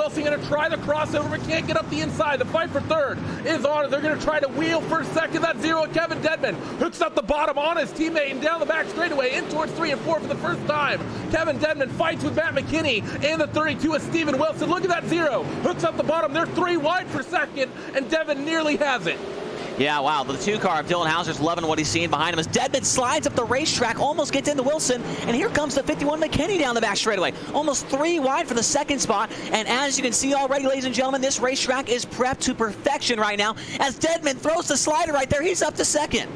Wilson going to try the crossover, but can't get up the inside. The fight for third is on. They're going to try to wheel for second. That's zero. Kevin Dedman hooks up the bottom on his teammate and down the back straightaway in towards 3 and 4 for the first time. Kevin Dedman fights with Matt McKinney and the 32 is Steven Wilson. Look at that zero. Hooks up the bottom. They're 3 wide for second, and Devin nearly has it. Yeah, wow, the 2-car of Dylan Hauser's loving what he's seeing behind him as Dedman slides up the racetrack, almost gets into Wilson, and here comes the 51 McKinney down the back straightaway. Almost 3 wide for the second spot, and as you can see already, ladies and gentlemen, this racetrack is prepped to perfection right now as Dedman throws the slider right there. He's up to second.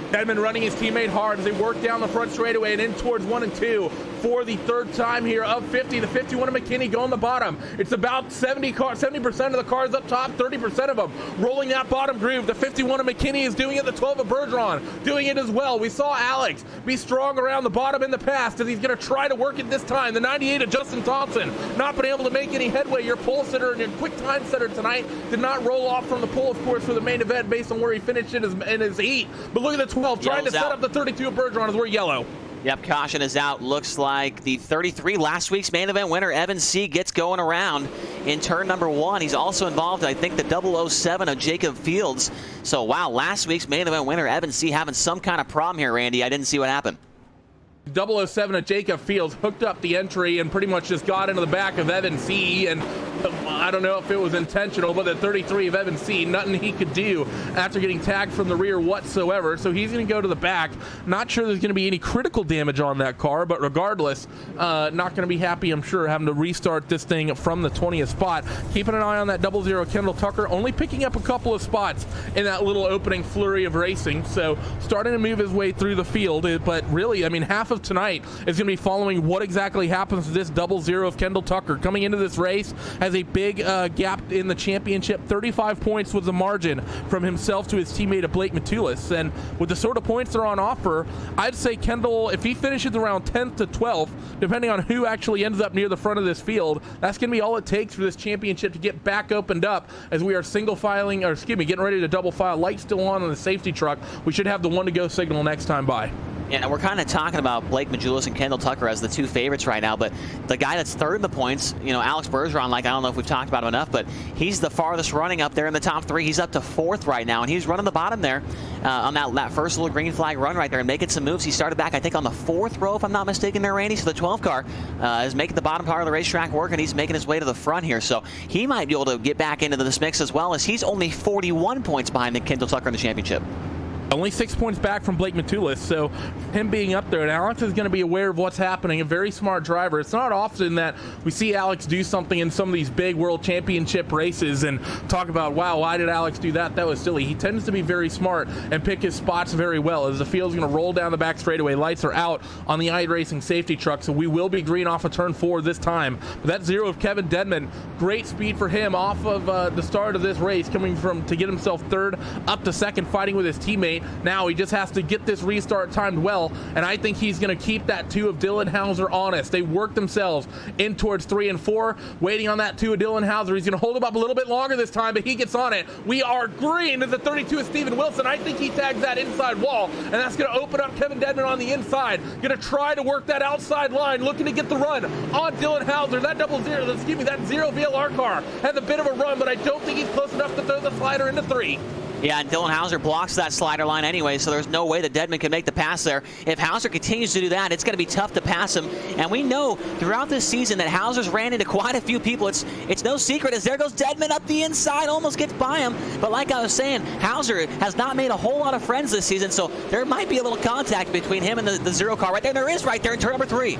Dedman running his teammate hard as they work down the front straightaway and in towards 1 and 2 for the third time here of 50. The 51 of McKinney going the bottom. It's about 70% of the cars up top, 30% of them rolling that bottom groove. The 51 of McKinney is doing it. The 12 of Bergeron doing it as well. We saw Alex be strong around the bottom in the past as he's going to try to work it this time. The 98 of Justin Thompson not been able to make any headway. Your pole sitter and your quick time setter tonight did not roll off from the pole, of course, for the main event based on where he finished in his heat. But look at the 12 trying to set up the 32 of Bergeron as we're yellow. Yep, caution is out. Looks like the 33, last week's main event winner, Evan C., gets going around in turn number 1. He's also involved, I think, the 007 of Jacob Fields. So, wow, last week's main event winner, Evan C., having some kind of problem here, Randy. I didn't see what happened. 007 of Jacob Fields hooked up the entry and pretty much just got into the back of Evan C. And I don't know if it was intentional, but the 33 of Evan C., nothing he could do after getting tagged from the rear whatsoever. So he's going to go to the back. Not sure there's going to be any critical damage on that car, but regardless, not going to be happy, I'm sure, having to restart this thing from the 20th spot. Keeping an eye on that 00 Kendall Tucker, only picking up a couple of spots in that little opening flurry of racing. So starting to move his way through the field, but really, I mean, half of tonight is going to be following what exactly happens to this 00 of Kendall Tucker. Coming into this race has a big gap in the championship. 35 points was the margin from himself to his teammate Blake Matulis, and with the sort of points that are on offer, I'd say Kendall, if he finishes around 10th to 12th, depending on who actually ends up near the front of this field, that's going to be all it takes for this championship to get back opened up as we are getting ready to double file. Light still on the safety truck. We should have the 1 to go signal next time by. Yeah, we're kind of talking about Blake Majulis and Kendall Tucker as the 2 favorites right now, but the guy that's third in the points, Alex Bergeron, I don't know if we've talked about him enough, but he's the farthest running up there in the top 3. He's up to 4th right now, and he's running the bottom there on that first little green flag run right there and making some moves. He started back, I think, on the 4th row, if I'm not mistaken there, Randy. So the 12 car is making the bottom part of the racetrack work, and he's making his way to the front here. So he might be able to get back into this mix as well, as he's only 41 points behind the Kendall Tucker in the championship. Only 6 points back from Blake Matulis, so him being up there, and Alex is going to be aware of what's happening. A very smart driver. It's not often that we see Alex do something in some of these big world championship races and talk about, wow, why did Alex do that? That was silly. He tends to be very smart and pick his spots very well as the field's going to roll down the back straightaway. Lights are out on the iRacing safety truck, so we will be green off of turn 4 this time. But that 0 of Kevin Dedman, great speed for him off of the start of this race, coming from to get himself 3rd up to 2nd, fighting with his teammate. Now he just has to get this restart timed well, and I think he's going to keep that 2 of Dylan Hauser honest. They work themselves in towards 3 and 4, waiting on that 2 of Dylan Hauser. He's going to hold him up a little bit longer this time, but he gets on it. We are green to the 32 of Steven Wilson. I think he tags that inside wall, and that's going to open up Kevin Dedman on the inside. Going to try to work that outside line, looking to get the run on Dylan Hauser. That that 0 VLR car has a bit of a run, but I don't think he's close enough to throw the slider into 3. Yeah, and Dylan Hauser blocks that slider line anyway, so there's no way that Dedman can make the pass there. If Hauser continues to do that, it's going to be tough to pass him. And we know throughout this season that Hauser's ran into quite a few people. It's no secret as there goes Dedman up the inside, almost gets by him. But like I was saying, Hauser has not made a whole lot of friends this season, so there might be a little contact between him and the 0 car right there. There is right there in turn number 3.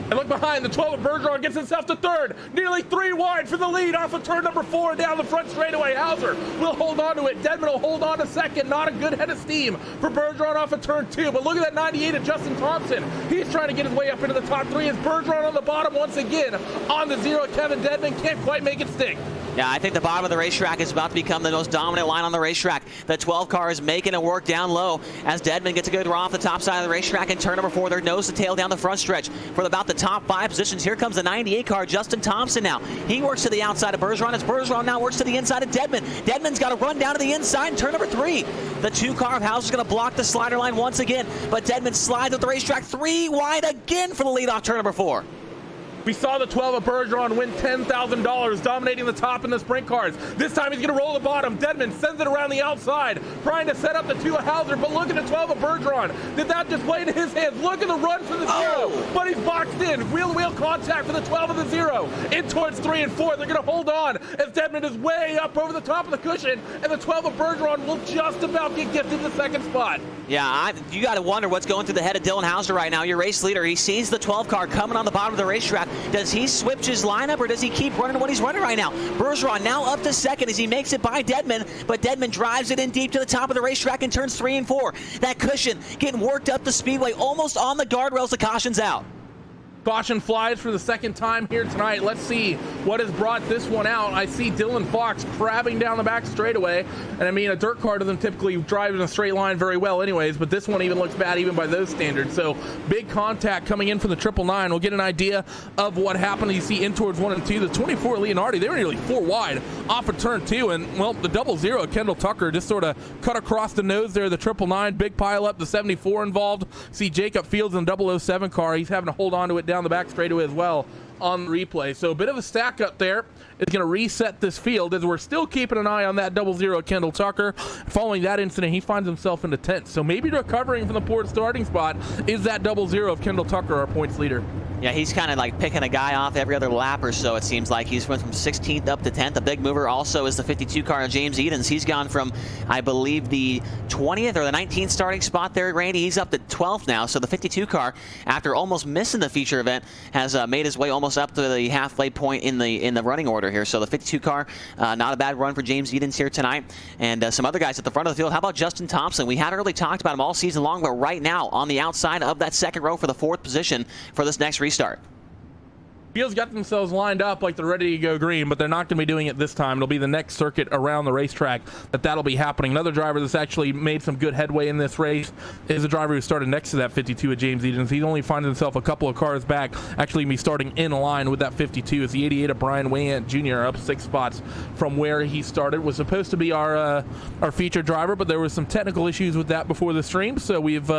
And look behind, the 12 of Bergeron gets himself to 3rd. Nearly 3 wide for the lead off of turn number 4 down the front straightaway. Hauser will hold on to it. Dedman will hold on to 2nd. Not a good head of steam for Bergeron off of turn 2. But look at that 98 of Justin Thompson. He's trying to get his way up into the top 3 as Bergeron on the bottom once again. On the 0, Kevin Dedman can't quite make it stick. Yeah, I think the bottom of the racetrack is about to become the most dominant line on the racetrack. The 12 car is making it work down low as Dedman gets a good draw off the top side of the racetrack in turn number 4. They're nose to tail down the front stretch for about the top 5 positions. Here comes the 98 car, Justin Thompson now. He works to the outside of Bergeron as Bergeron now works to the inside of Dedman. Dedman's got to run down to the inside in turn number 3. The 2 car of Hauser's going to block the slider line once again, but Dedman slides up the racetrack 3 wide again for the lead off turn number 4. We saw the 12 of Bergeron win $10,000, dominating the top in the sprint cars. This time he's going to roll the bottom. Dedman sends it around the outside, trying to set up the 2 of Hauser, but look at the 12 of Bergeron. Did that just play into his hands? Look at the run for the 0, but he's boxed in. Wheel-to-wheel contact for the 12 of the 0. In towards 3 and 4. They're going to hold on as Dedman is way up over the top of the cushion, and the 12 of Bergeron will just about get gifted the second spot. Yeah, you got to wonder what's going through the head of Dylan Hauser right now, your race leader. He sees the 12 car coming on the bottom of the racetrack. Does he switch his lineup, or does he keep running what he's running right now? Bergeron now up to second as he makes it by Dedman, but Dedman drives it in deep to the top of the racetrack and turns 3 and 4. That cushion getting worked up the speedway, almost on the guardrails. The caution's out. Caution flies for the second time here tonight. Let's see what has brought this one out. I see Dylan Fox crabbing down the back straightaway. And I mean, a dirt car doesn't typically drive in a straight line very well anyways, but this one even looks bad even by those standards. So big contact coming in from the 999. We'll get an idea of what happened. You see in towards 1 and 2. The 24 Leonardi, they were nearly 4 wide off of turn 2. And well, the 00 Kendall Tucker just sort of cut across the nose there. The 999, big pile up. The 74 involved. See Jacob Fields in the 007 car. He's having to hold on to it down the back straightaway as well on the replay. So a bit of a stack up there. It's going to reset this field as we're still keeping an eye on that 00 Kendall Tucker. Following that incident, he finds himself in the 10th. So maybe recovering from the poor starting spot is that 00 of Kendall Tucker, our points leader. Yeah, he's kind of like picking a guy off every other lap or so, it seems like. He's went from 16th up to 10th. A big mover also is the 52 car of James Edens. He's gone from, I believe, the 20th or the 19th starting spot there, Randy. He's up to 12th now. So the 52 car, after almost missing the feature event, has made his way almost up to the halfway point in the running order here. So the 52 car, not a bad run for James Edens here tonight. And some other guys at the front of the field. How about Justin Thompson? We hadn't really talked about him all season long, but right now on the outside of that second row for the 4th position for this next restart. Fields got themselves lined up like they're ready to go green, but they're not going to be doing it this time. It'll be the next circuit around the racetrack that'll be happening. Another driver that's actually made some good headway in this race is a driver who started next to that 52 of James Edens. He only finds himself a couple of cars back, actually be starting in line with that 52. It's the 88 of Brian Wayant Jr. up 6 spots from where he started. Was supposed to be our featured driver, but there was some technical issues with that before the stream, so we've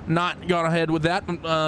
not gone ahead with that.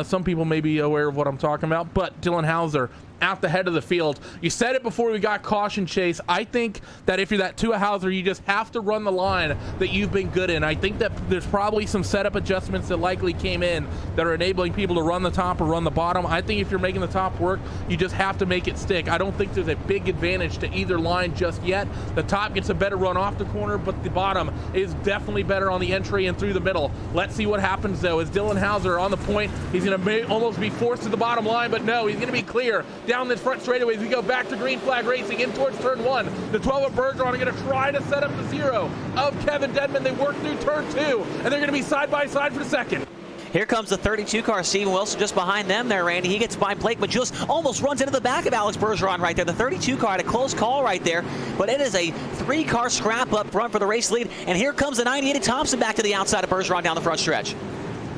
Some people may be aware of what I'm talking about, but Dylan Hauser out the head of the field. You said it before we got caution, Chase. I think that if you're that 2 of Hauser, you just have to run the line that you've been good in. I think that there's probably some setup adjustments that likely came in that are enabling people to run the top or run the bottom. I think if you're making the top work, you just have to make it stick. I don't think there's a big advantage to either line just yet. The top gets a better run off the corner, but the bottom is definitely better on the entry and through the middle. Let's see what happens, though. As Dylan Hauser on the point, he's going to almost be forced to the bottom line, but no, he's going to be clear down this front straightaway as we go back to green flag racing in towards turn 1. The 12 of Bergeron are going to try to set up the 0 of Kevin Dedman. They work through turn 2, and they're going to be side by side for the second. Here comes the 32 car, Steven Wilson, just behind them there, Randy. He gets by Blake Majulis, almost runs into the back of Alex Bergeron right there. The 32 car had a close call right there, but it is a 3-car scrap up front for the race lead. And here comes the 98 of Thompson back to the outside of Bergeron down the front stretch.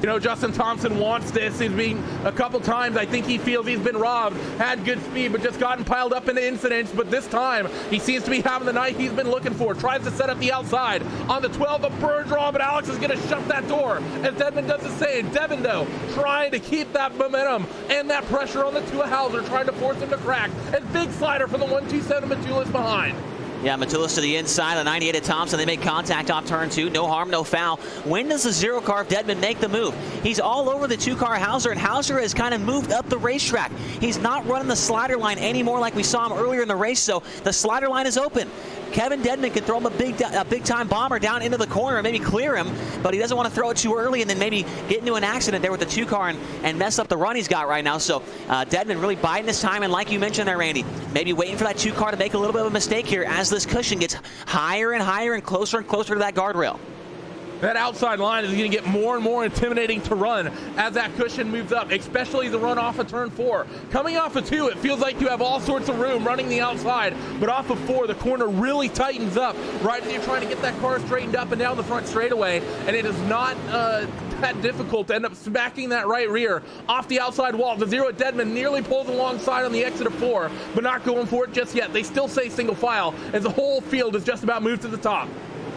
You know, Justin Thompson wants this. He's been a couple times. I think he feels he's been robbed. Had good speed, but just gotten piled up into incidents. But this time, he seems to be having the night he's been looking for. Tries to set up the outside on the 12 of Bergeron, but Alex is going to shut that door as Dedman does the same. Devin, though, trying to keep that momentum and that pressure on the 2 of Hauser, trying to force him to crack. And big slider from the 127 Majulis behind. Yeah, Majulis to the inside, the 98 of Thompson. They make contact off turn 2. No harm, no foul. When does the 0 car of Dedman make the move? He's all over the 2 car Hauser, and Hauser has kind of moved up the racetrack. He's not running the slider line anymore like we saw him earlier in the race, so the slider line is open. Kevin Dedman can throw him a big-time bomber down into the corner and maybe clear him, but he doesn't want to throw it too early and then maybe get into an accident there with the 2 car and mess up the run he's got right now. So Dedman really biding his time, and like you mentioned there, Randy, maybe waiting for that 2 car to make a little bit of a mistake here as this cushion gets higher and higher and closer to that guardrail. That outside line is going to get more and more intimidating to run as that cushion moves up, especially the run off of turn 4. Coming off of 2, it feels like you have all sorts of room running the outside, but off of 4, the corner really tightens up right as you're trying to get that car straightened up and down the front straightaway, and it is not that difficult to end up smacking that right rear off the outside wall. The 0 at Dedman nearly pulls alongside on the exit of 4, but not going for it just yet. They still say single file as the whole field is just about moved to the top.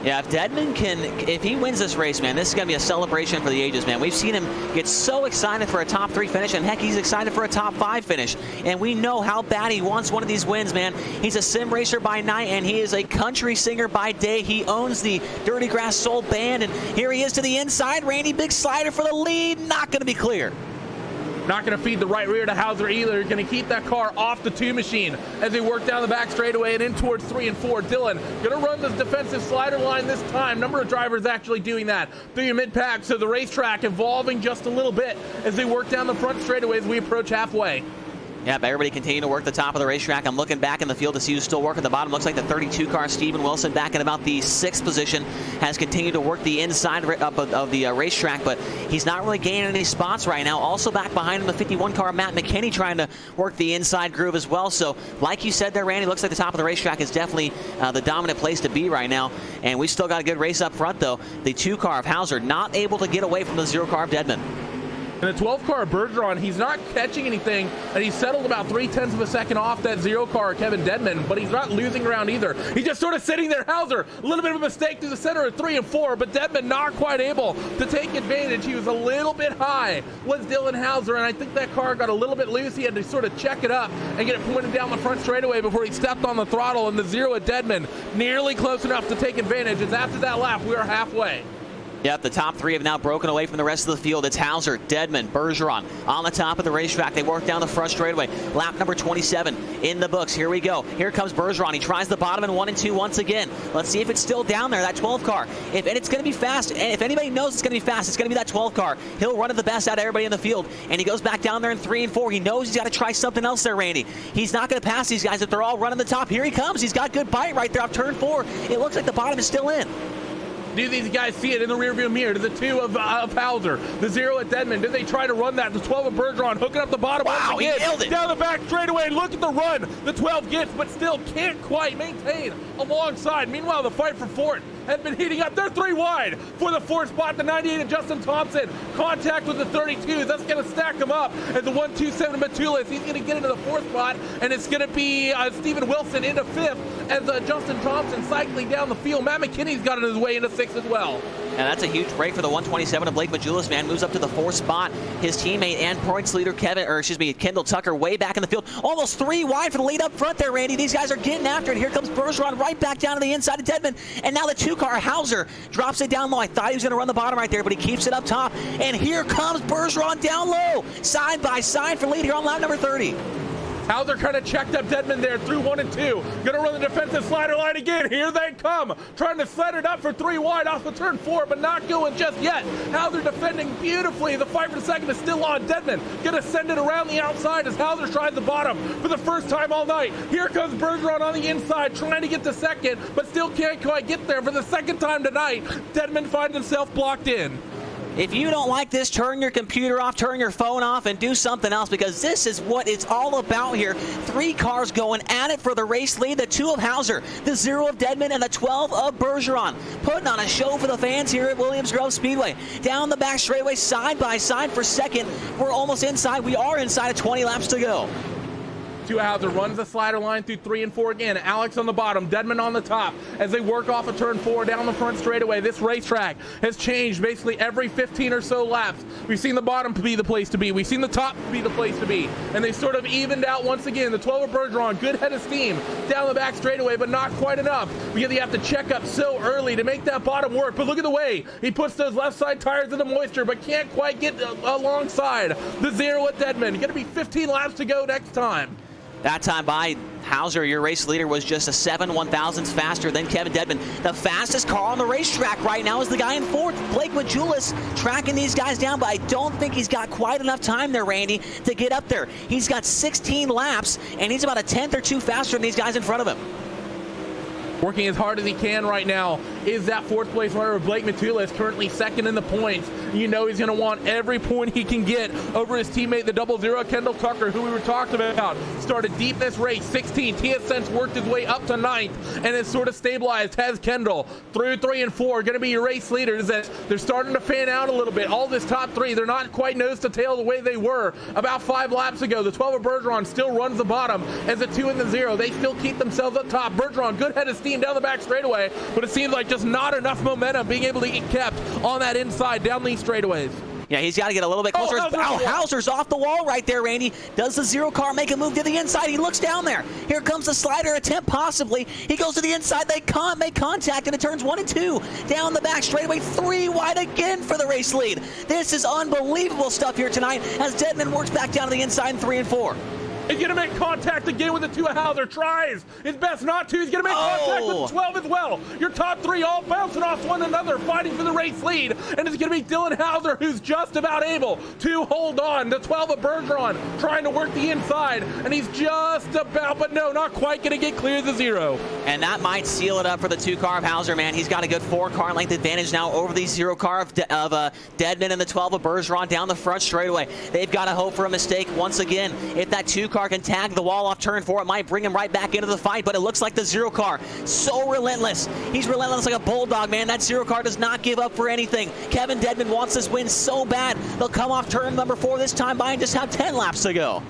Yeah, if Dedman if he wins this race, man, this is going to be a celebration for the ages, man. We've seen him get so excited for a top 3 finish, and heck, he's excited for a top 5 finish. And we know how bad he wants one of these wins, man. He's a sim racer by night, and he is a country singer by day. He owns the Dirty Grass Soul Band, and here he is to the inside. Randy, big slider for the lead, not going to be clear. Not going to feed the right rear to Hauser either. Going to keep that car off the 2 machine as they work down the back straightaway and in towards 3 and 4. Dylan going to run this defensive slider line this time. Number of drivers actually doing that through your mid-pack. So the racetrack evolving just a little bit as they work down the front straightaway as we approach halfway. Yep, everybody continue to work the top of the racetrack. I'm looking back in the field to see who's still working the bottom. Looks like the 32 car, Steven Wilson, back in about the 6th position, has continued to work the inside of the racetrack, but he's not really gaining any spots right now. Also back behind him, the 51 car, Matt McKinney, trying to work the inside groove as well. So like you said there, Randy, looks like the top of the racetrack is definitely the dominant place to be right now. And we still got a good race up front, though. The 2 car of Hauser not able to get away from the 0 car of Dedman. And the 12 car Bergeron, he's not catching anything, and he's settled about 0.3 of a second off that 0 car Kevin Dedman, but he's not losing ground either. He's just sort of sitting there. Hauser, a little bit of a mistake through the center of 3 and 4, but Dedman not quite able to take advantage. He was a little bit high, was Dylan Hauser, and I think that car got a little bit loose. He had to sort of check it up and get it pointed down the front straightaway before he stepped on the throttle, and the 0 at Dedman nearly close enough to take advantage. As after that lap, we are halfway. Yep, the top 3 have now broken away from the rest of the field. It's Hauser, Dedman, Bergeron on the top of the racetrack. They work down the front straightaway. Lap number 27 in the books. Here we go. Here comes Bergeron. He tries the bottom in 1 and 2 once again. Let's see if it's still down there, that 12 car. And it's going to be fast. And if anybody knows it's going to be fast, it's going to be that 12 car. He'll run it the best out of everybody in the field. And he goes back down there in 3 and 4. He knows he's got to try something else there, Randy. He's not going to pass these guys if they're all running the top. Here he comes. He's got good bite right there off turn 4. It looks like the bottom is still in. Do these guys see it in the rearview mirror? To the 2 of Hauser, the 0 at Dedman. Did they try to run that? The 12 of Bergeron hooking up the bottom. Wow, he nailed it. Down the back straightaway. Look at the run the 12 gets, but still can't quite maintain alongside. Meanwhile, the fight for 4th has been heating up. They're 3 wide for the 4th spot. The 98 of Justin Thompson. Contact with the 32. That's going to stack him up. And the 127 of Matulis, he's going to get into the 4th spot. And it's going to be Steven Wilson into 5th as Justin Thompson cycling down the field. Matt McKinney's got it his way into 6th as well. And that's a huge break for the 127 of Blake Majulis, man. Moves up to the 4th spot. His teammate and points leader Kendall Tucker way back in the field. Almost 3 wide for the lead up front there, Randy. These guys are getting after it. Here comes Bergeron right back down to the inside of Dedman. And now the 2 car Hauser drops it down low. I thought he was going to run the bottom right there, but he keeps it up top. And here comes Bergeron down low. Side by side for lead here on lap number 30. Hauser kind of checked up Dedman there through 1 and 2. Gonna run the defensive slider line again. Here they come. Trying to sled it up for 3 wide off the turn 4, but not going just yet. Hauser defending beautifully. The fight for the second is still on. Dedman gonna send it around the outside as Hauser tries the bottom for the first time all night. Here comes Bergeron on the inside trying to get to second, but still can't quite get there for the second time tonight. Dedman finds himself blocked in. If you don't like this, turn your computer off, turn your phone off, and do something else, because this is what it's all about here. 3 cars going at it for the race lead. The 2 of Hauser, the 0 of Dedman, and the 12 of Bergeron. Putting on a show for the fans here at Williams Grove Speedway. Down the back straightaway, side by side for second. We're almost inside. We are inside of 20 laps to go. 2 Hauser runs the slider line through 3 and 4 again. Alex on the bottom, Dedman on the top as they work off of turn 4 down the front straightaway. This racetrack has changed basically every 15 or so laps. We've seen the bottom be the place to be. We've seen the top be the place to be. And they sort of evened out once again. The 12 of Bergeron, good head of steam down the back straightaway, but not quite enough. Because you have to check up so early to make that bottom work. But look at the way he puts those left side tires in the moisture, but can't quite get alongside the 0 at Dedman. Going to be 15 laps to go next time. That time by Hauser, your race leader, was just a 7/1000ths faster than Kevin Dedman. The fastest car on the racetrack right now is the guy in 4th, Blake Majulis, tracking these guys down, but I don't think he's got quite enough time there, Randy, to get up there. He's got 16 laps, and he's about a 10th or 2 faster than these guys in front of him. Working as hard as he can right now is that 4th place runner, Blake Matulis, currently 2nd in the points. You know he's going to want every point he can get over his teammate, the 00, Kendall Tucker, who we were talking about. Started deep this race, 16th. He has since worked his way up to 9th and has sort of stabilized. Has Kendall through 3 and 4, going to be your race leaders. That they're starting to fan out a little bit. All this top 3, they're not quite nose to tail the way they were about 5 laps ago. The 12 of Bergeron still runs the bottom as the 2 and the 0. They still keep themselves up top. Bergeron, good head of steam. 16 down the back straightaway, but it seems like just not enough momentum being able to get kept on that inside down these straightaways. Yeah, he's got to get a little bit closer. Hauser's off the wall right there, Randy. Does the zero car make a move to the inside? He looks down there. Here comes the slider attempt, possibly. He goes to the inside. They can't make contact, and it turns 1 and 2. Down the back straightaway, 3 wide again for the race lead. This is unbelievable stuff here tonight as Deadman works back down to the inside in 3 and 4. He's going to make contact again with the 2 of Hauser. Tries his best not to. He's going to make contact with the 12 as well. Your top 3 all bouncing off one another, fighting for the race lead. And it's going to be Dylan Hauser who's just about able to hold on. The 12 of Bergeron trying to work the inside. And he's just about, but no, not quite going to get clear of the 0. And that might seal it up for the 2 car of Hauser, man. He's got a good 4 car length advantage now over the 0 car of Deadman and the 12 of Bergeron down the front straightaway. They've got to hope for a mistake once again. If that 2 car can tag the wall off turn 4, it might bring him right back into the fight, but it looks like the 0 car so relentless. He's relentless like a bulldog, man. That 0 car does not give up for anything. Kevin Deadman wants this win so bad. They'll come off turn number 4 this time by and just have 10 laps to go.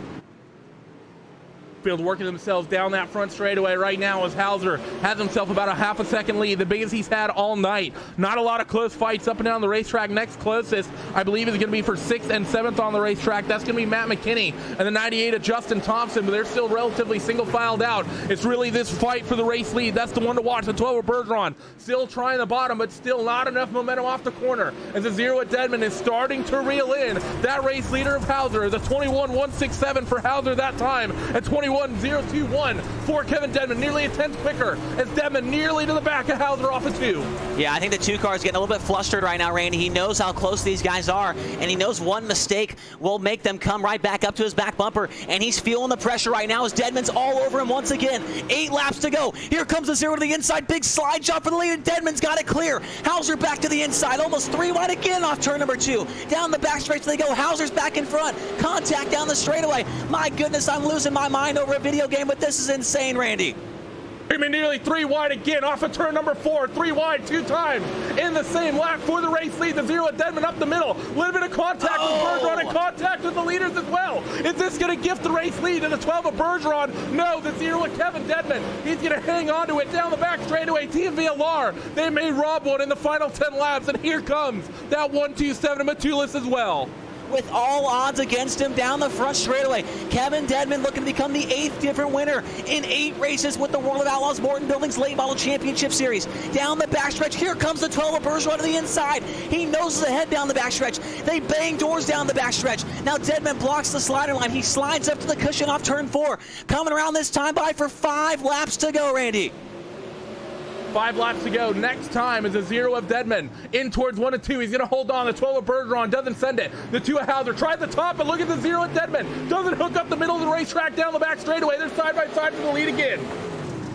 Working themselves down that front straightaway right now as Hauser has himself about a half a second lead, the biggest he's had all night. Not a lot of close fights up and down the racetrack. Next closest, I believe, is going to be for 6th and 7th on the racetrack. That's going to be Matt McKinney and the 98 of Justin Thompson, but they're still relatively single-filed out. It's really this fight for the race lead. That's the one to watch. The 12 of Bergeron still trying the bottom, but still not enough momentum off the corner as the 0 at Deadman is starting to reel in. That race leader of Hauser is a 21.167 for Hauser that time, and 21.021 for Kevin Deadman, nearly a tenth quicker as Deadman nearly to the back of Hauser off of 2. Yeah, I think the 2 car is getting a little bit flustered right now, Randy. He knows how close these guys are, and he knows one mistake will make them come right back up to his back bumper, and he's feeling the pressure right now as Deadman's all over him once again. 8 laps to go. Here comes the 0 to the inside. Big slide shot for the lead, and Deadman's got it clear. Hauser back to the inside, almost 3 wide again off turn number 2. Down the back stretch they go. Hauser's back in front. Contact down the straightaway. My goodness, I'm losing my mind over a video game, but this is insane, Randy. Nearly 3 wide again off of turn number 4. 3 wide 2 times in the same lap for the race lead. The 0 at Deadman up the middle. A little bit of contact with Bergeron and contact with the leaders as well. Is this going to gift the race lead to the 12 of Bergeron? No, the 0 at Kevin Deadman. He's going to hang on to it down the back straightaway. TMVLR, they may rob one in the final 10 laps, and here comes that 127 of Matulis as well. With all odds against him down the front straightaway. Kevin Deadman looking to become the 8th different winner in 8 races with the World of Outlaws Morton Buildings Late Model Championship Series. Down the backstretch, here comes the 12 of Bergeron to the inside. He noses ahead down the backstretch. They bang doors down the backstretch. Now Deadman blocks the slider line. He slides up to the cushion off turn 4. Coming around this time by for 5 laps to go, Randy. 5 laps to go. Next time is a 0 of Deadman in towards 1 and 2. He's going to hold on. The 12 of Bergeron doesn't send it. The 2 of Hauser tried the top, but look at the 0 at Deadman. Doesn't hook up the middle of the racetrack down the back straightaway. They're side by side for the lead again.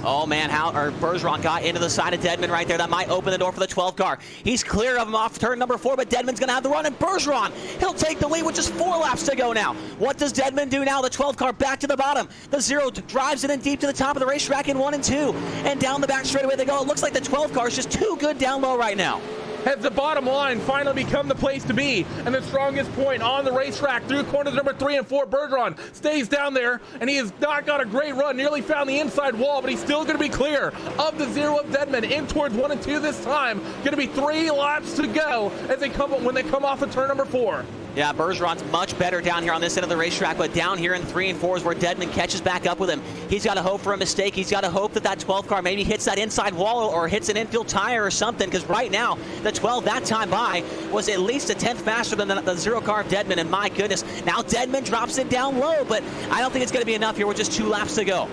Oh man, Bergeron got into the side of Deadman right there. That might open the door for the 12 car. He's clear of him off turn number 4, but Deadman's going to have the run, and Bergeron, he'll take the lead with just 4 laps to go now. What does Deadman do now? The 12 car back to the bottom. The 0 drives it in deep to the top of the racetrack in 1 and 2. And down the back straightaway they go. It looks like the 12 car is just too good down low right now. Has the bottom line finally become the place to be, and the strongest point on the racetrack through corners number 3 and 4. Bergeron stays down there, and he has not got a great run. Nearly found the inside wall, but he's still going to be clear of the 0 of Deadman in towards 1 and 2 this time. Going to be 3 laps to go as they come when they come off of turn number 4. Yeah, Bergeron's much better down here on this end of the racetrack, but down here in 3 and 4 is where Deadman catches back up with him. He's got to hope for a mistake. He's got to hope that 12 car maybe hits that inside wall or hits an infield tire or something, because right now, the 12 that time by was at least a tenth faster than the 0 car of Deadman, and my goodness, now Deadman drops it down low, but I don't think it's going to be enough here with just 2 laps to go.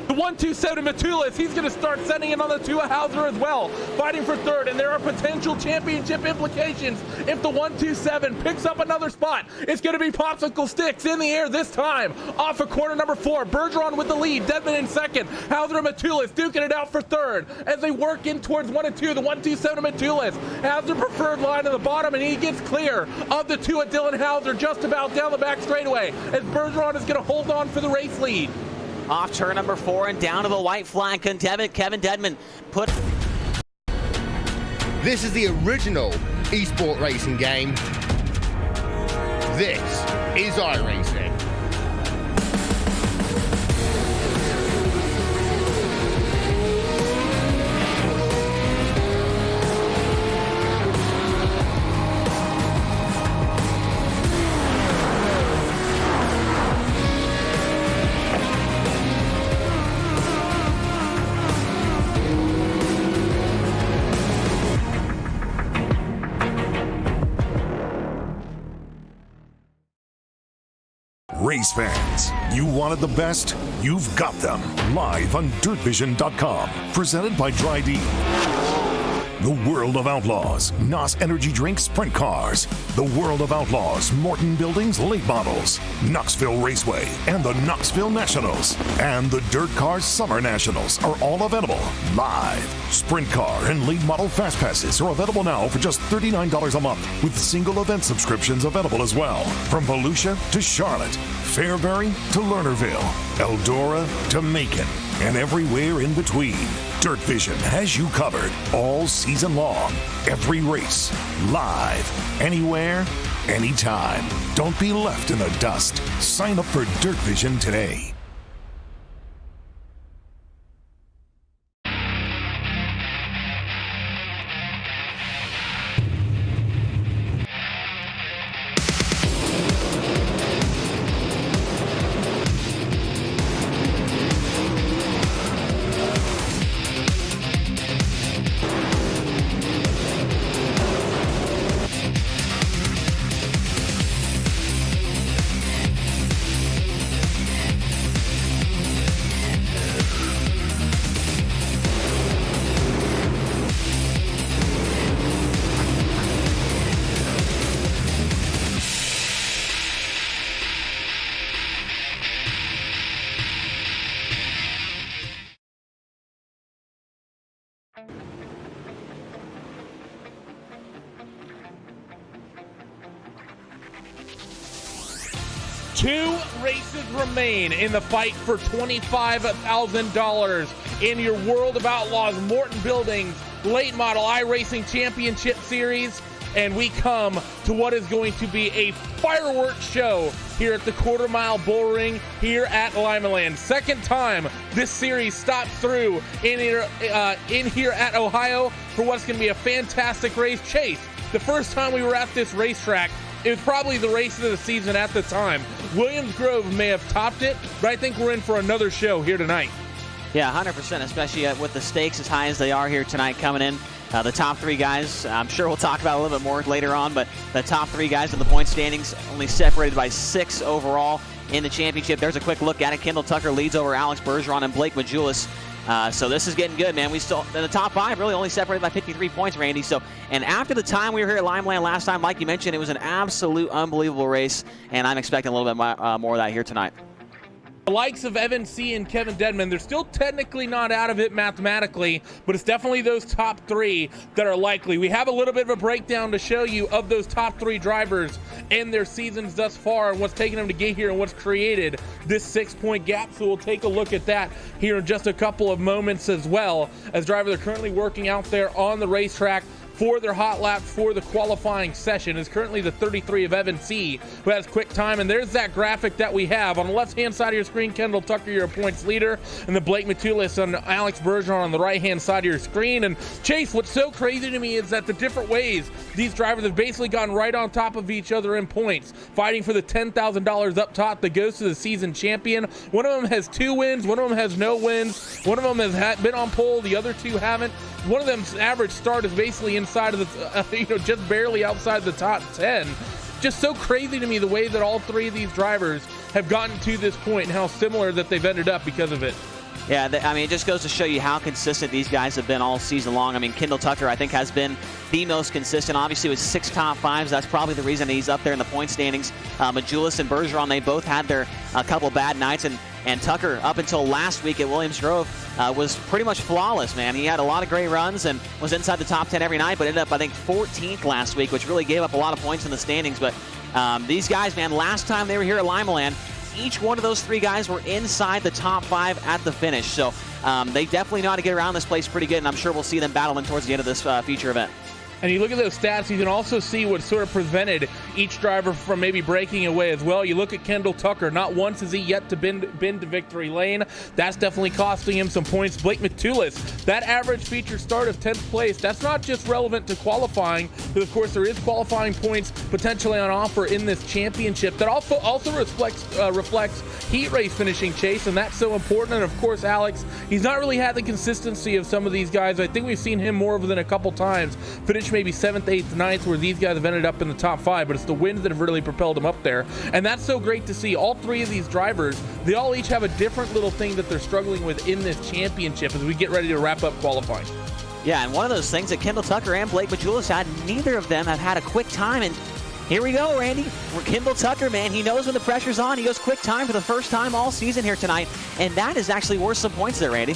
The 127 Matulis, he's going to start sending it on the 2 of Hauser as well, fighting for 3rd, and there are potential championship implications if the 127 picks up another spot. It's going to be popsicle sticks in the air this time, off of corner number 4. Bergeron with the lead, Deadman in 2nd, Hauser and Matulis duking it out for 3rd as they work in towards 1 and 2. The 127 Matulis has the preferred line at the bottom, and he gets clear of the 2 of Dylan Hauser just about down the back straightaway as Bergeron is going to hold on for the race lead. Off turn number 4 and down to the white flag. Kevin Deadman put... This is the original esport racing game. This is iRacing. Race fans, you wanted the best? You've got them. Live on DirtVision.com. Presented by Dry-D. The World of Outlaws, NOS Energy Drink Sprint Cars. The World of Outlaws, Morton Buildings Late Models. Knoxville Raceway and the Knoxville Nationals. And the Dirt Cars Summer Nationals are all available live. Sprint Car and Late Model Fast Passes are available now for just $39 a month, with single event subscriptions available as well. From Volusia to Charlotte, Fairbury to Lernerville, Eldora to Macon, and everywhere in between. Dirt Vision has you covered all season long. Every race, live, anywhere, anytime. Don't be left in the dust. Sign up for Dirt Vision today. Two races remain in the fight for $25,000 in your World of Outlaws Morton Buildings Late Model iRacing Championship Series. And we come to what is going to be a fireworks show here at the Quarter Mile Bull Ring here at Limaland. Second time this series stops through in here at Ohio for what's going to be a fantastic race. Chase, the first time we were at this racetrack, it was probably the race of the season at the time. Williams Grove may have topped it, but I think we're in for another show here tonight. Yeah, 100%, especially with the stakes as high as they are here tonight coming in. The top three guys, I'm sure we'll talk about a little bit more later on, but the top three guys in the point standings only separated by 6 overall in the championship. There's a quick look at it. Kendall Tucker leads over Alex Bergeron and Blake Majulis. So this is getting good, man. We still, in the top 5, really only separated by 53 points, Randy. So, and after the time we were here at Limaland last time, like you mentioned, it was an absolute unbelievable race, and I'm expecting a little bit more of that here tonight. The likes of Evan C. and Kevin Dedman, they're still technically not out of it mathematically, but it's definitely those top 3 that are likely. We have a little bit of a breakdown to show you of those top 3 drivers and their seasons thus far and what's taken them to get here and what's created this 6-point gap. So we'll take a look at that here in just a couple of moments, as well as drivers are currently working out there on the racetrack for their hot laps for the qualifying session is currently the 33 of Evan C., who has quick time. And there's that graphic that we have. On the left-hand side of your screen, Kendall Tucker, your points leader, and then Blake Majulis and Alex Bergeron on the right-hand side of your screen. And Chase, what's so crazy to me is that the different ways these drivers have basically gotten right on top of each other in points, fighting for the $10,000 up top that goes to the season champion. One of them has 2 wins, one of them has no wins, one of them has been on pole, the other 2 haven't. One of them's average start is basically inside of the, just barely outside the top 10. Just so crazy to me the way that all 3 of these drivers have gotten to this point and how similar that they've ended up because of it. Yeah, I mean, it just goes to show you how consistent these guys have been all season long. I mean, Kendall Tucker, I think, has been the most consistent. Obviously, with 6 top 5s, that's probably the reason he's up there in the point standings. Majulis and Bergeron, they both had their couple bad nights, and Tucker, up until last week at Williams Grove, was pretty much flawless, man. He had a lot of great runs and was inside the top 10 every night, but ended up, I think, 14th last week, which really gave up a lot of points in the standings. But these guys, man, last time they were here at Limaland, each one of those 3 guys were inside the top 5 at the finish. So they definitely know how to get around this place pretty good, and I'm sure we'll see them battling towards the end of this feature event. And you look at those stats, you can also see what sort of prevented each driver from maybe breaking away as well. You look at Kendall Tucker, not once has he yet to bend to victory lane. That's definitely costing him some points. Blake Majulis, that average feature start of 10th place, that's not just relevant to qualifying, but of course there is qualifying points potentially on offer in this championship. That also reflects heat race finishing, Chase, and that's so important. And of course, Alex, he's not really had the consistency of some of these guys. I think we've seen him more than a couple times finish finish maybe 7th, 8th, 9th, where these guys have ended up in the top 5, but it's the wins that have really propelled them up there. And that's so great to see. All 3 of these drivers, they all each have a different little thing that they're struggling with in this championship as we get ready to wrap up qualifying. Yeah, and one of those things that Kendall Tucker and Blake Majulis had, neither of them have had a quick time. And here we go, Randy. Kendall Tucker, man, he knows when the pressure's on. He goes quick time for the first time all season here tonight. And that is actually worth some points there, Randy.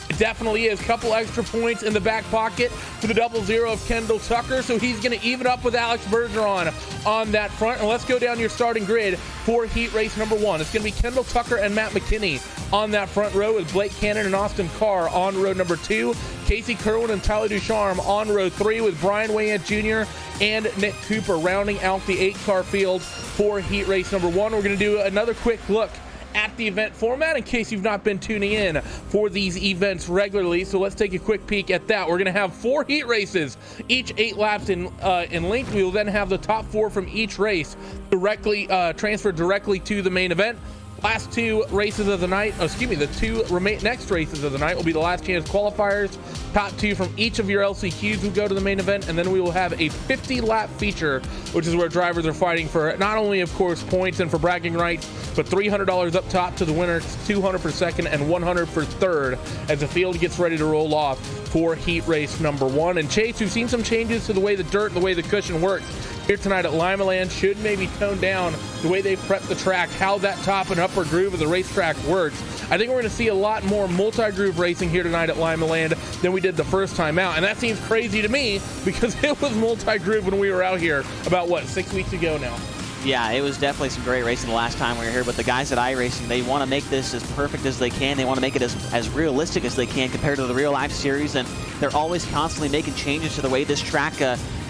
It definitely is. Couple extra points in the back pocket for the 00 of Kendall Tucker, so he's going to even up with Alex Bergeron on that front. And let's go down your starting grid for heat race number 1. It's going to be Kendall Tucker and Matt McKinney on that front row, with Blake Cannon and Austin Carr on row number 2. Casey Kerwin and Tyler Ducharme on row 3, with Brian Wayant Jr. and Nick Cooper rounding out the 8-car field for heat race number 1. We're going to do another quick look at the event format in case you've not been tuning in for these events regularly. So let's take a quick peek at that. We're going to have 4 heat races, each 8 laps in length. We will then have the top 4 from each race directly transferred directly to the main event. Last 2 races of the night, the 2 next races of the night will be the last chance qualifiers. Top 2 from each of your LCQs will go to the main event, and then we will have a 50-lap feature, which is where drivers are fighting for not only, of course, points and for bragging rights, but $300 up top to the winner, $200 for second, and $100 for third as the field gets ready to roll off for heat race number 1. And Chase, we've seen some changes to the way the dirt and the way the cushion works here tonight at Limaland. Should maybe tone down the way they prep the track, how that top and upper groove of the racetrack works. I think we're going to see a lot more multi-groove racing here tonight at Limaland than we did the first time out. And that seems crazy to me because it was multi-groove when we were out here about, 6 weeks ago now. Yeah, it was definitely some great racing the last time we were here, but the guys at iRacing, they want to make this as perfect as they can. They want to make it as realistic as they can compared to the real life series, and they're always constantly making changes to the way this track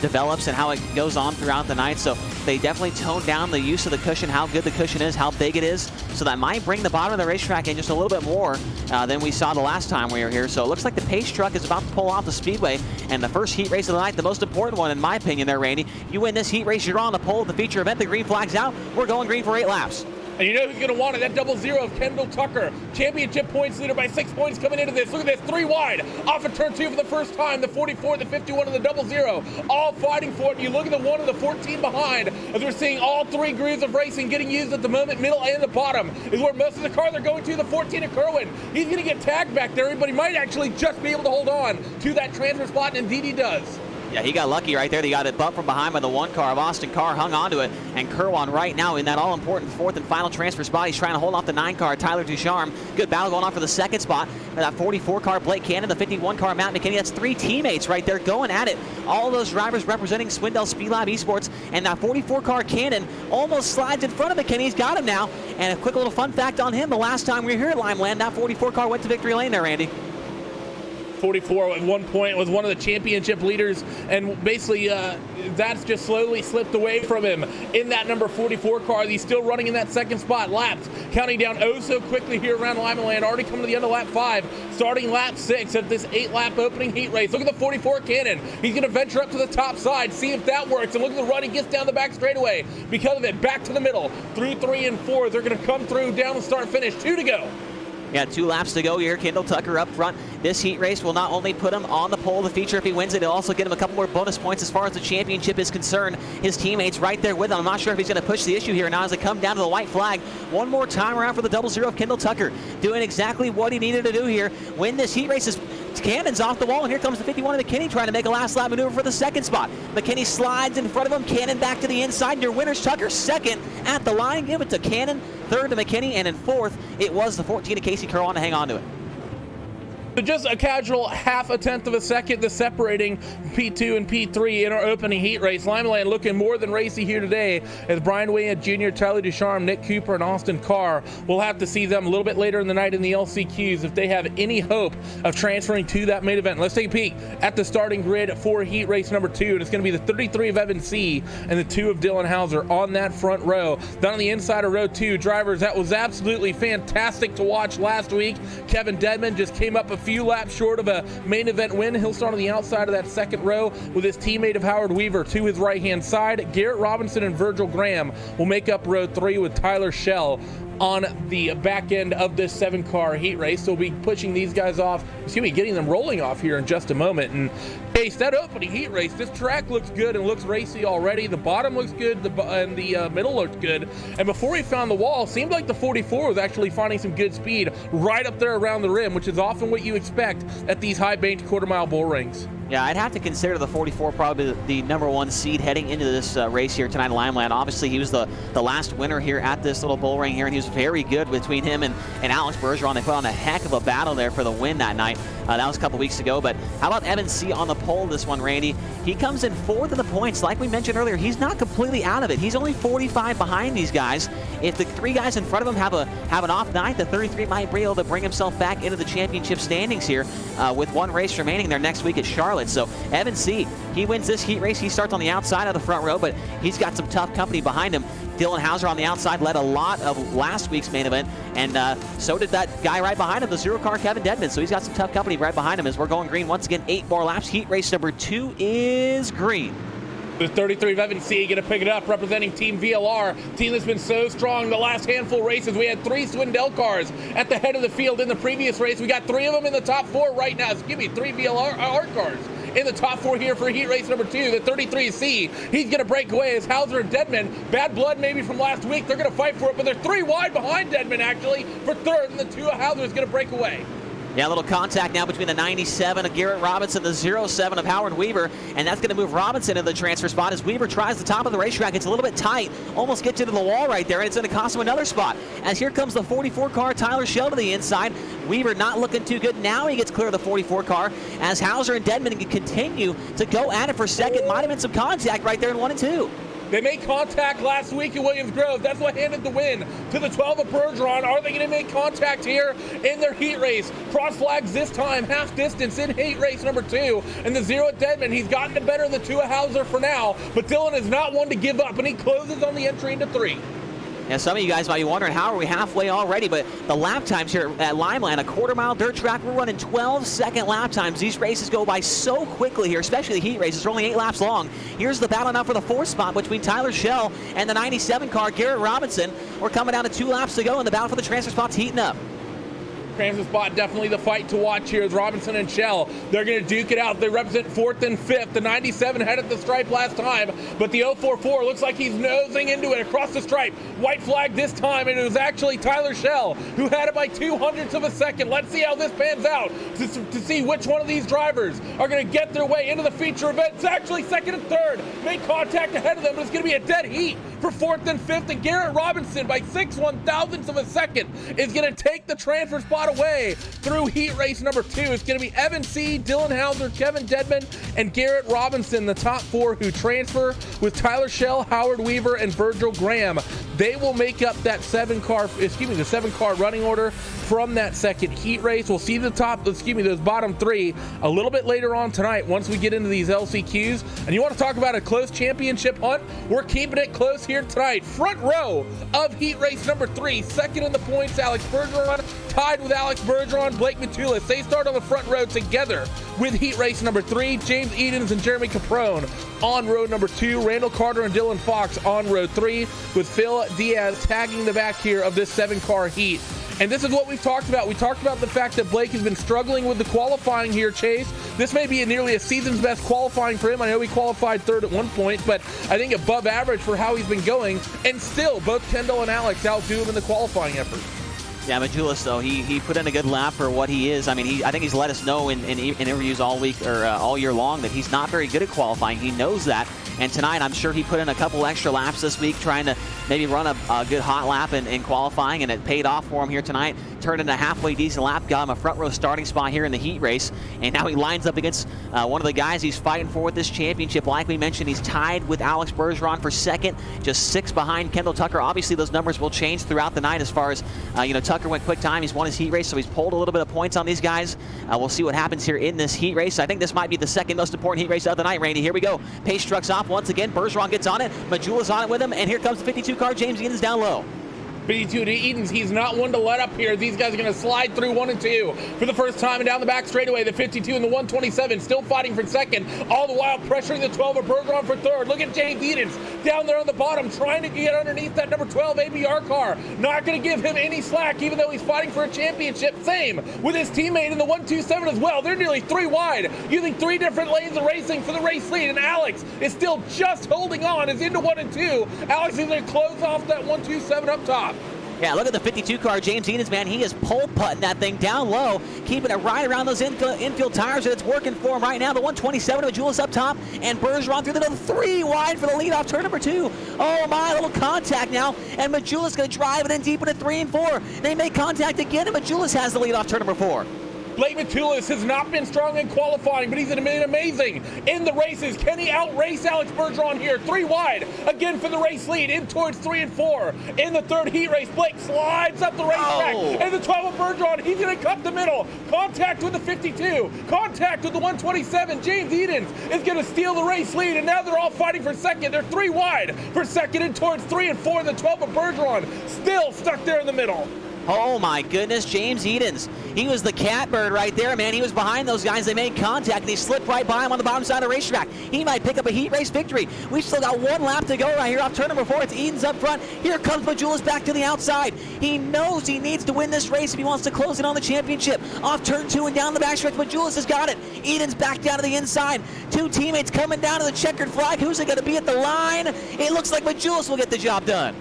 develops and how it goes on throughout the night. So they definitely toned down the use of the cushion, how good the cushion is, how big it is. So that might bring the bottom of the racetrack in just a little bit more than we saw the last time we were here. So it looks like the pace truck is about to pull off the speedway, and the first heat race of the night, the most important one in my opinion there, Randy. You win this heat race, you're on the pole of the feature event. The green flag's out. We're going green for 8 laps. And you know who's going to want it? That 00 of Kendall Tucker. Championship points leader by 6 points coming into this. Look at this, 3 wide. Off of turn 2 for the first time. The 44, the 51, and the 00. All fighting for it. You look at the 1 and the 14 behind as we're seeing all 3 grooves of racing getting used at the moment. Middle and the bottom is where most of the cars are going to. The 14 of Kerwin. He's going to get tagged back there, but he might actually just be able to hold on to that transfer spot, and indeed he does. Yeah, he got lucky right there. They got it bumped from behind by the 1 car of Austin Carr, hung onto it, and Kerwin right now in that all-important 4th and final transfer spot. He's trying to hold off the 9 car, Tyler Ducharme. Good battle going on for the 2nd spot. That 44 car, Blake Cannon, the 51 car, Matt McKinney. That's 3 teammates right there going at it. All those drivers representing Swindell Speed Lab Esports, and that 44 car Cannon almost slides in front of McKinney. He's got him now. And a quick little fun fact on him, the last time we were here at Limaland, that 44 car went to victory lane there, Randy. 44 at one point was one of the championship leaders, and basically that's just slowly slipped away from him in that number 44 car. He's still running in that 2nd spot. Laps counting down so quickly here around Limaland, already coming to the end of lap 5, starting lap 6 of this 8-lap opening heat race. Look at the 44 Cannon. He's going to venture up to the top side, see if that works, and look at the run. He gets down the back straightaway because of it. Back to the middle through 3 and 4. They're going to come through down the start finish. 2 to go. Yeah, 2 laps to go here. Kendall Tucker up front. This heat race will not only put him on the pole of the feature if he wins it, it'll also get him a couple more bonus points as far as the championship is concerned. His teammates right there with him. I'm not sure if he's going to push the issue here now as they come down to the white flag. One more time around for the 00 of Kendall Tucker, doing exactly what he needed to do here. Win this heat race. Cannon's off the wall, and here comes the 51 of McKinney trying to make a last lap maneuver for the 2nd spot. McKinney slides in front of him. Cannon back to the inside. And your winner's Tucker, 2nd at the line. Give it to Cannon. 3rd to McKinney, and in 4th, it was the 14 of Casey Kerwin to hang on to it. So just a casual 0.5 of a second, the separating P2 and P3 in our opening heat race. Limaland looking more than racy here today as Brian Wayant Jr., Tyler Ducharme, Nick Cooper, and Austin Carr. We'll have to see them a little bit later in the night in the LCQs if they have any hope of transferring to that main event. Let's take a peek at the starting grid for heat race number 2, and it's going to be the 33 of Evan C. and the 2 of Dylan Hauser on that front row. Down on the inside of row 2, drivers, that was absolutely fantastic to watch last week. Kevin Dedman just came up a few laps short of a main event win. He'll start on the outside of that 2nd row with his teammate of Howard Weaver to his right-hand side. Garrett Robinson and Virgil Graham will make up row 3 with Tyler Schell on the back end of this 7-car heat race. So we'll be pushing these guys off, getting them rolling off here in just a moment. And Chase, that opening heat race, this track looks good and looks racy already. The bottom looks good, and the middle looked good. And before we found the wall, it seemed like the 44 was actually finding some good speed right up there around the rim, which is often what you expect at these high banked quarter-mile bull rings. Yeah, I'd have to consider the 44 probably the number 1 seed heading into this race here tonight in Limaland. Obviously, he was the last winner here at this little bull ring here, and he was very good between him and Alex Bergeron. They put on a heck of a battle there for the win that night. That was a couple weeks ago. But how about Evan C. on the pole this one, Randy? He comes in 4th in the points. Like we mentioned earlier, he's not completely out of it. He's only 45 behind these guys. If the 3 guys in front of him have an off night, the 33 might be able to bring himself back into the championship standings here with 1 race remaining there next week at Charlotte. So Evan C., he wins this heat race. He starts on the outside of the front row, but he's got some tough company behind him. Dylan Hauser on the outside led a lot of last week's main event, and so did that guy right behind him, the 0-car Kevin Dedman. So he's got some tough company right behind him as we're going green once again. 8 more laps. Heat race number 2 is green. The 33 of Evan C. going to pick it up, representing Team VLR. Team that's been so strong the last handful of races. We had 3 Swindell cars at the head of the field in the previous race. We got 3 of them in the top 4 right now. 3 VLR cars in the top 4 here for heat race number 2. The 33C, he's going to break away as Hauser and Dedman. Bad blood maybe from last week. They're going to fight for it, but they're 3 wide behind Dedman actually for 3rd, and the 2 of Hauser is going to break away. Yeah, a little contact now between the 97 of Garrett Robinson, the 07 of Howard Weaver, and that's going to move Robinson into the transfer spot as Weaver tries the top of the racetrack. It's a little bit tight, almost gets into the wall right there, and it's going to cost him another spot. As here comes the 44 car, Tyler Shell to the inside. Weaver not looking too good. Now he gets clear of the 44 car as Hauser and Dedman can continue to go at it for second. Might have been some contact right there in 1 and 2. They made contact last week at Williams Grove. That's what handed the win to the 12 of Bergeron. Are they going to make contact here in their heat race? Cross flags this time, half distance in heat race number 2. And the 0 at Dedman, he's gotten it better than the 2 of Hauser for now. But Dylan is not one to give up, and he closes on the entry into 3. Now, some of you guys might be wondering, how are we halfway already? But the lap times here at Limaland, a quarter-mile dirt track, we're running 12-second lap times. These races go by so quickly here, especially the heat races. They're only 8 laps long. Here's the battle now for the 4th spot between Tyler Shell and the 97 car, Garrett Robinson. We're coming down to 2 laps to go, and the battle for the transfer spot's heating up. Transfer spot, definitely the fight to watch here is Robinson and Shell. They're going to duke it out. They represent 4th and 5th. The 97 headed the stripe last time, but the 044 looks like he's nosing into it across the stripe. White flag this time, and it was actually Tyler Shell who had it by 0.02 of a second. Let's see how this pans out to see which one of these drivers are going to get their way into the feature event. It's actually 2nd and 3rd. Made contact ahead of them, but it's going to be a dead heat for 4th and 5th, and Garrett Robinson by 6/1000ths of a second is going to take the transfer spot away through heat race number 2. It's going to be Evan C., Dylan Hauser, Kevin Dedman, and Garrett Robinson, the top 4 who transfer, with Tyler Shell, Howard Weaver, and Virgil Graham. They will make up that 7-car running order from that second heat race. We'll see those bottom 3 a little bit later on tonight once we get into these LCQs. And you want to talk about a close championship hunt? We're keeping it close here tonight. Front row of heat race number 3, 2nd in the points, Alex Bergeron, tied with Alex Bergeron, Blake Matulis. They start on the front row together with heat race number 3, James Edens and Jeremy Caprone on row number 2, Randall Carter and Dylan Fox on row 3, with Phil Diaz tagging the back here of this 7-car heat. And this is what we've talked about. We talked about the fact that Blake has been struggling with the qualifying here, Chase. This may be nearly a season's best qualifying for him. I know he qualified 3rd at one point, but I think above average for how he's been going. And still, both Kendall and Alex outdo him in the qualifying effort. Yeah, Majulis, though, he put in a good lap for what he is. I mean, I think he's let us know in interviews all week or all year long that he's not very good at qualifying. He knows that. And tonight, I'm sure he put in a couple extra laps this week trying to maybe run a good hot lap in qualifying, and it paid off for him here tonight. Turned in a halfway decent lap, got him a front row starting spot here in the heat race, and now he lines up against one of the guys he's fighting for with this championship. Like we mentioned, he's tied with Alex Bergeron for 2nd, just 6 behind Kendall Tucker. Obviously, those numbers will change throughout the night as far as, Tucker went quick time. He's won his heat race, so he's pulled a little bit of points on these guys. We'll see what happens here in this heat race. I think this might be the 2nd most important heat race of the night, Randy. Here we go. Pace trucks off once again. Bergeron gets on it. Majulis on it with him, and here comes the 52 car. James Edens down low. 52 to Edens. He's not one to let up here. These guys are going to slide through 1 and 2 for the first time and down the back straightaway. The 52 and the 127 still fighting for second, all the while pressuring the 12 of Bergeron for third. Look at James Edens down there on the bottom trying to get underneath that number 12 ABR car. Not going to give him any slack even though he's fighting for a championship. Same with his teammate in the 127 as well. They're nearly 3 wide using 3 different lanes of racing for the race lead, and Alex is still just holding on, is into 1 and 2. Alex is going to close off that 127 up top. Yeah, look at the 52 car, James Edens, man. He is pole-putting that thing down low, keeping it right around those infield tires, and it's working for him right now. The 127 of Jules up top, and Bergeron through the middle, 3 wide for the lead off turn number 2. Oh my, little contact now, and Majulis going to drive it in deep into 3 and 4. They make contact again, and Majulis has the lead off turn number 4. Blake Matulis has not been strong in qualifying, but he's been amazing in the races. Can he outrace Alex Bergeron here? 3 wide, again for the race lead, in towards 3 and 4. In the third heat race, Blake slides up the racetrack, and the 12 of Bergeron, he's gonna cut the middle. Contact with the 52, contact with the 127. James Edens is gonna steal the race lead, and now they're all fighting for second. They're 3 wide for second and towards 3 and 4. The 12 of Bergeron still stuck there in the middle. Oh my goodness, James Edens. He was the catbird right there, man. He was behind those guys. They made contact, and he slipped right by him on the bottom side of the racetrack. He might pick up a heat race victory. We've still got 1 lap to go right here off turn number 4. It's Edens up front. Here comes Majulis back to the outside. He knows he needs to win this race if he wants to close in on the championship. Off turn 2 and down the backstretch, Majulis has got it. Edens back down to the inside. 2 teammates coming down to the checkered flag. Who's it going to be at the line? It looks like Majulis will get the job done.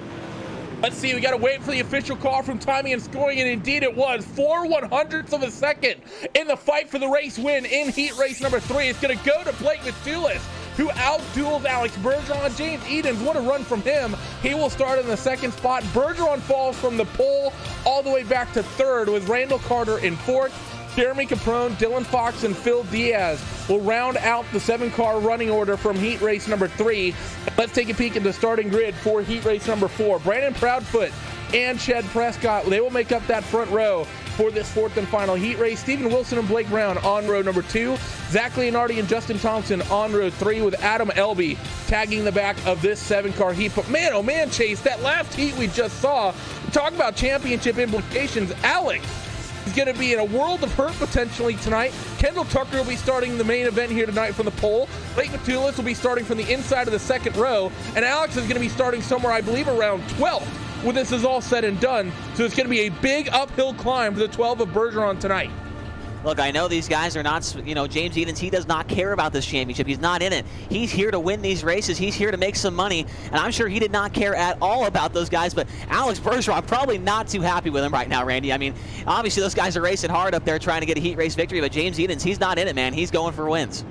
Let's see, we got to wait for the official call from timing and scoring, and indeed it was 4/100ths of a second in the fight for the race win in heat race number 3. It's going to go to Blake Matulis, who outdueled Alex Bergeron. James Edens, what a run from him. He will start in the 2nd spot. Bergeron falls from the pole all the way back to 3rd with Randall Carter in 4th. Jeremy Caprone, Dylan Fox, and Phil Diaz will round out the 7-car running order from heat race number 3. Let's take a peek at the starting grid for heat race number 4. Brandon Proudfoot and Chad Prescott, they will make up that front row for this 4th and final heat race. Stephen Wilson and Blake Brown on row number 2. Zach Leonardi and Justin Thompson on row 3, with Adam Elby tagging the back of this 7-car heat. But man, oh man, Chase, that last heat we just saw, talk about championship implications. Alex is going to be in a world of hurt potentially tonight. Kendall Tucker will be starting the main event here tonight from the pole. Blake Matulis will be starting from the inside of the 2nd row. And Alex is going to be starting somewhere, I believe, around 12th when this is all said and done. So it's going to be a big uphill climb for the 12 of Bergeron tonight. Look, I know these guys are not, James Edens, he does not care about this championship. He's not in it. He's here to win these races. He's here to make some money, and I'm sure he did not care at all about those guys, but Alex Bergeron probably not too happy with him right now, Randy. I mean, obviously those guys are racing hard up there trying to get a heat race victory, but James Edens, he's not in it, man. He's going for wins.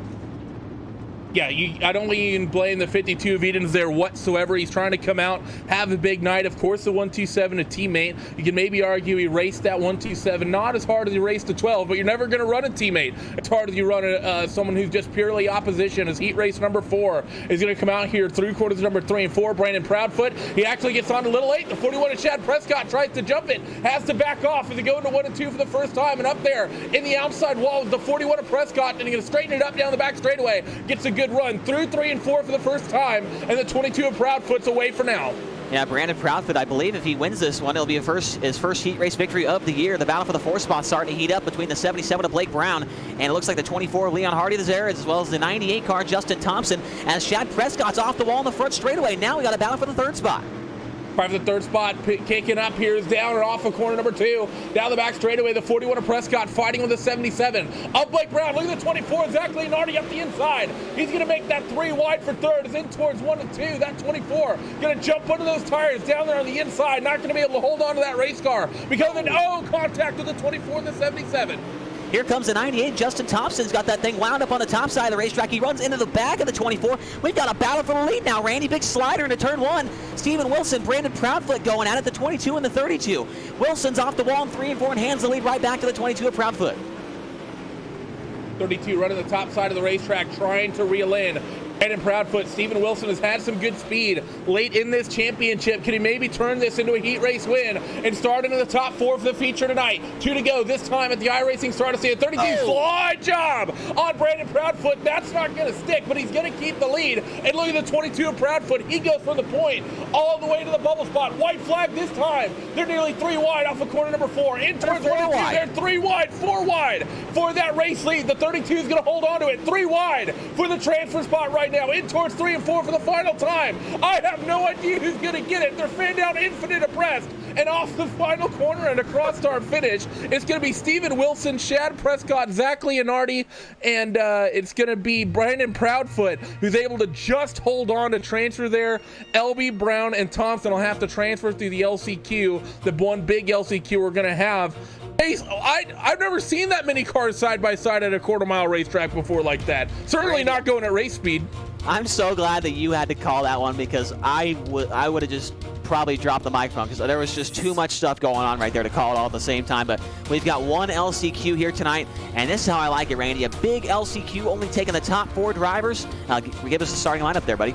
Yeah, I don't even blame the 52 of Edens there whatsoever. He's trying to come out, have a big night. Of course, the 127, a teammate. You can maybe argue he raced that 127 not as hard as he raced the 12, but you're never going to run a teammate as hard as you run someone who's just purely opposition. As heat race number 4 is going to come out here through quarters number 3 and 4. Brandon Proudfoot, he actually gets on a little late. The 41 of Chad Prescott tries to jump it, has to back off as he goes into 1 and 2 for the first time. And up there in the outside wall is the 41 of Prescott, and he's going to straighten it up down the back straightaway. Gets a good run through 3 and 4 for the first time, and the 22 of Proudfoot's away for now. Yeah, Brandon Proudfoot, I believe if he wins this one, it'll be his first heat race victory of the year. The battle for the 4th spot starting to heat up between the 77 of Blake Brown, and it looks like the 24 of Leon Hardy is there, as well as the 98 car Justin Thompson, as Chad Prescott's off the wall in the front straightaway. Now we got a battle for the 3rd spot. For the 3rd spot, kicking up here is down and off of corner number 2. Down the back straightaway, the 41 of Prescott fighting with the 77 of Blake Brown. Look at the 24, Zach Leonardi up the inside. He's going to make that 3 wide for 3rd. Is in towards 1 and 2. That 24 going to jump under those tires down there on the inside. Not going to be able to hold on to that race car because of contact with the 24 and the 77. Here comes the 98. Justin Thompson's got that thing wound up on the top side of the racetrack. He runs into the back of the 24. We've got a battle for the lead now, Randy. Big slider into turn 1. Stephen Wilson, Brandon Proudfoot going at it, the 22 and the 32. Wilson's off the wall in 3 and 4 and hands the lead right back to the 22 of Proudfoot. 32 running the top side of the racetrack, trying to reel in Brandon Proudfoot, Steven Wilson has had some good speed late in this championship. Can he maybe turn this into a heat race win and start into the top 4 for the feature tonight? 2 to go this time at the iRacing Start of Stand. 32 slide job on Brandon Proudfoot. That's not going to stick, but he's going to keep the lead. And look at the 22 of Proudfoot. He goes from the point all the way to the bubble spot. White flag this time. They're nearly 3 wide off of corner number 4. In towards 1 and 2. They're 3 wide, 4 wide for that race lead. The 32 is going to hold on to it. 3 wide for the transfer spot right now. In towards 3 and 4 for the final time. I have no idea who's going to get it. They're fan down infinite abreast. And off the final corner and across our finish, it's going to be Steven Wilson, Shad Prescott, Zach Leonardi, and it's going to be Brandon Proudfoot, who's able to just hold on to transfer there. LB, Brown, and Thompson will have to transfer through the LCQ, the one big LCQ we're going to have. I've never seen that many cars side by side at a quarter-mile racetrack before like that. Certainly not going at race speed. I'm so glad that you had to call that one, because I would have just probably dropped the microphone, because there was just too much stuff going on right there to call it all at the same time. But we've got one LCQ here tonight, and this is how I like it, Randy. A big LCQ, only taking the top 4 drivers. Give us the starting lineup there, buddy.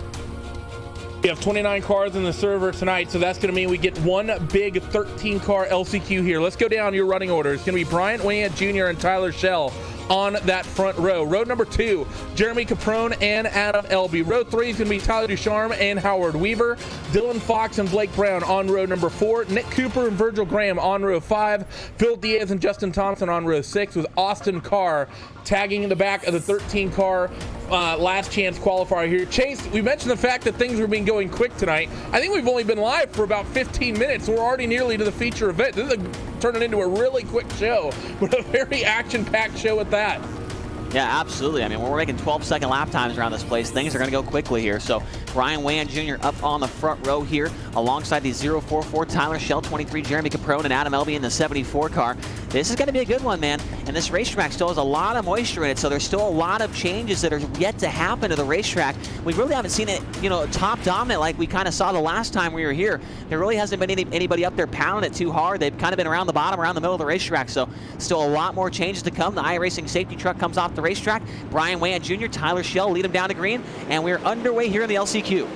We have 29 cars in the server tonight, so that's going to mean we get one big 13-car LCQ here. Let's go down your running order. It's going to be Bryant Wayant Jr. and Tyler Schell on that front row. Row number 2, Jeremy Caprone and Adam Elby. Row 3 is going to be Tyler Ducharme and Howard Weaver. Dylan Fox and Blake Brown on row number 4. Nick Cooper and Virgil Graham on row 5. Phil Diaz and Justin Thompson on row 6, with Austin Carr tagging in the back of the 13-car last chance qualifier here. Chase, we mentioned the fact that things have been going quick tonight. I think we've only been live for about 15 minutes, so we're already nearly to the feature event. This is turning into a really quick show, but a very action-packed show at that. Yeah, absolutely. I mean, we're making 12-second lap times around this place. Things are going to go quickly here. So Brian Wayand Jr. up on the front row here, alongside the 044 Tyler Schell, 23 Jeremy Caprone, and Adam Elby in the 74 car. This is going to be a good one, man. And this racetrack still has a lot of moisture in it, so there's still a lot of changes that are yet to happen to the racetrack. We really haven't seen it, top dominant like we kind of saw the last time we were here. There really hasn't been anybody up there pounding it too hard. They've kind of been around the bottom, around the middle of the racetrack, so still a lot more changes to come. The iRacing safety truck comes off the racetrack. Brian Wayand Jr., Tyler Schell lead him down to green, and we're underway here in the LCQ.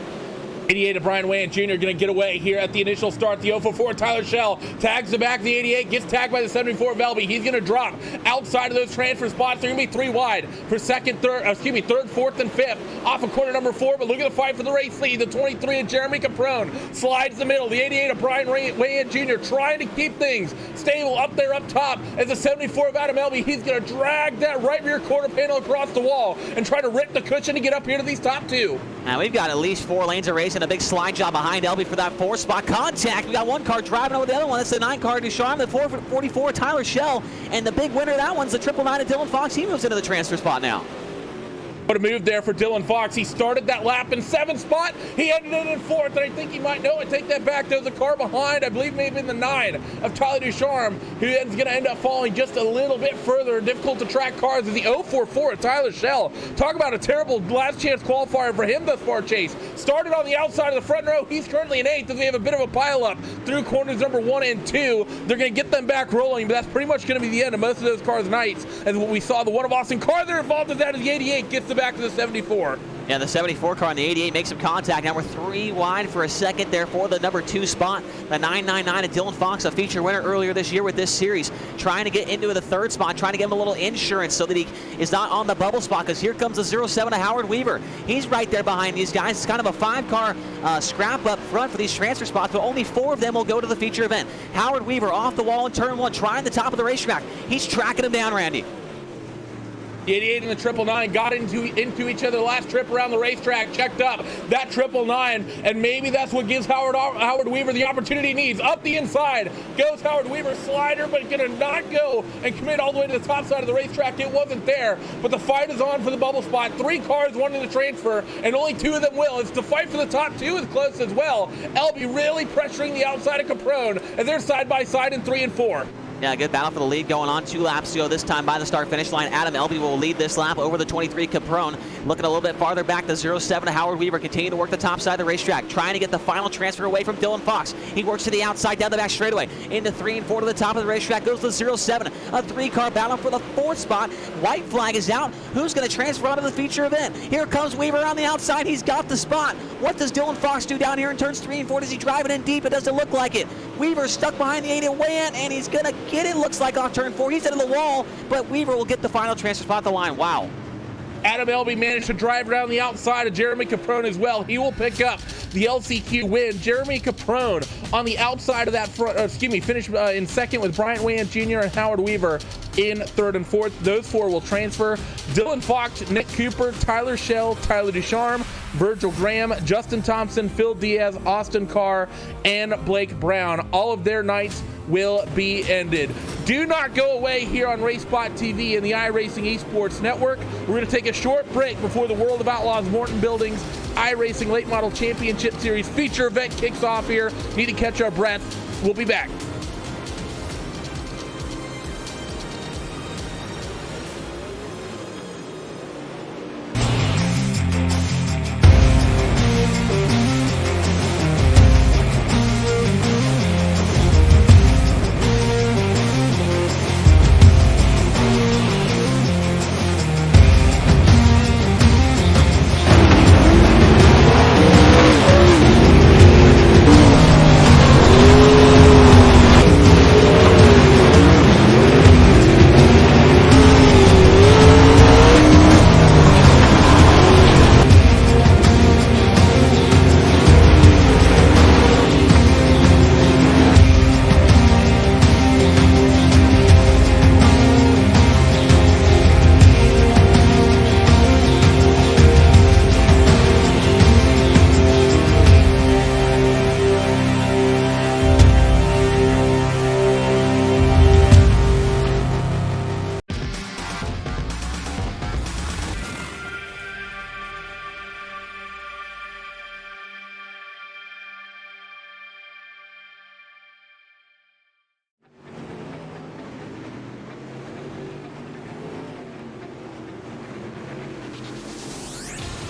88 of Brian Wayand Jr. going to get away here at the initial start. The 044 Tyler Schell tags the back of the 88, gets tagged by the 74 Velby. He's going to drop outside of those transfer spots. They're going to be 3 wide for third, 4th, and 5th off of corner number 4. But look at the fight for the race lead. The 23 of Jeremy Caprone slides the middle. The 88 of Brian Wayand Jr. trying to keep things stable up there up top. As the 74 of Adam Elby, he's going to drag that right rear quarter panel across the wall and try to rip the cushion to get up here to these top 2. Now we've got at least 4 lanes of racing. A big slide job behind Elby for that 4th spot. Contact. We got one car driving over the other one. That's the 9 car Ducharme, the 444 Tyler Schell, and the big winner of that one's the 999 of Dylan Fox. He moves into the transfer spot now. What a move there for Dylan Fox. He started that lap in 7th spot. He ended it in 4th, and I think he might know it. Take that back. There's a car behind, I believe maybe in the 9 of Tyler Ducharme, who is going to end up falling just a little bit further. Difficult to track cars is the 044 of Tyler Schell. Talk about a terrible last chance qualifier for him thus far, Chase. Started on the outside of the front row. He's currently in 8th as we have a bit of a pile up through corners number 1 and 2. They're going to get them back rolling, but that's pretty much going to be the end of most of those cars' nights. As what we saw, the one of Austin car they're involved in that is the 88, gets the back to the 74. Yeah, the 74 car and the 88 makes some contact. Now we're 3 wide for a second there for the number 2 spot. The 999 of Dylan Fox, a feature winner earlier this year with this series, trying to get into the 3rd spot, trying to give him a little insurance so that he is not on the bubble spot, because here comes the 07 of Howard Weaver. He's right there behind these guys. It's kind of a 5-car scrap up front for these transfer spots, but only 4 of them will go to the feature event. Howard Weaver off the wall in turn 1, trying the top of the racetrack. He's tracking him down, Randy. The 88 and the 999 got into each other last trip around the racetrack, checked up that 999, and maybe that's what gives Howard Weaver the opportunity he needs. Up the inside goes Howard Weaver, slider, but going to not go and commit all the way to the top side of the racetrack. It wasn't there, but the fight is on for the bubble spot. 3 cars wanting to transfer, and only 2 of them will. It's the fight for the top 2 is close as well. Elby really pressuring the outside of Caprone as they're side by side in 3 and 4. Yeah, good battle for the lead going on. 2 laps to go this time by the start-finish line. Adam Elby will lead this lap over the 23 Caprone. Looking a little bit farther back, the 07 Howard Weaver continuing to work the top side of the racetrack, trying to get the final transfer away from Dylan Fox. He works to the outside, down the back straightaway. Into 3 and 4 to the top of the racetrack goes the 07. A 3-car battle for the 4th spot. White flag is out. Who's going to transfer onto the feature event? Here comes Weaver on the outside. He's got the spot. What does Dylan Fox do down here in turns 3 and 4? Does he drive it in deep? It doesn't look like it. Weaver's stuck behind the 8 and way in, and he's going to get it, looks like, off turn 4. He's into the wall, but Weaver will get the final transfer spot at the line. Wow. Adam Elby managed to drive around the outside of Jeremy Caprone as well. He will pick up the LCQ win. Jeremy Caprone on the outside of that front, finished in second with Bryant Wayans Jr. and Howard Weaver in 3rd and 4th. Those 4 will transfer. Dylan Fox, Nick Cooper, Tyler Schell, Tyler Ducharme, Virgil Graham, Justin Thompson, Phil Diaz, Austin Carr, and Blake Brown. All of their nights will be ended. Do not go away here on RaceSpot TV and the iRacing Esports Network. We're going to take a short break before the World of Outlaws Morton Buildings iRacing Late Model Championship Series feature event kicks off here. Need to catch our breath. We'll be back.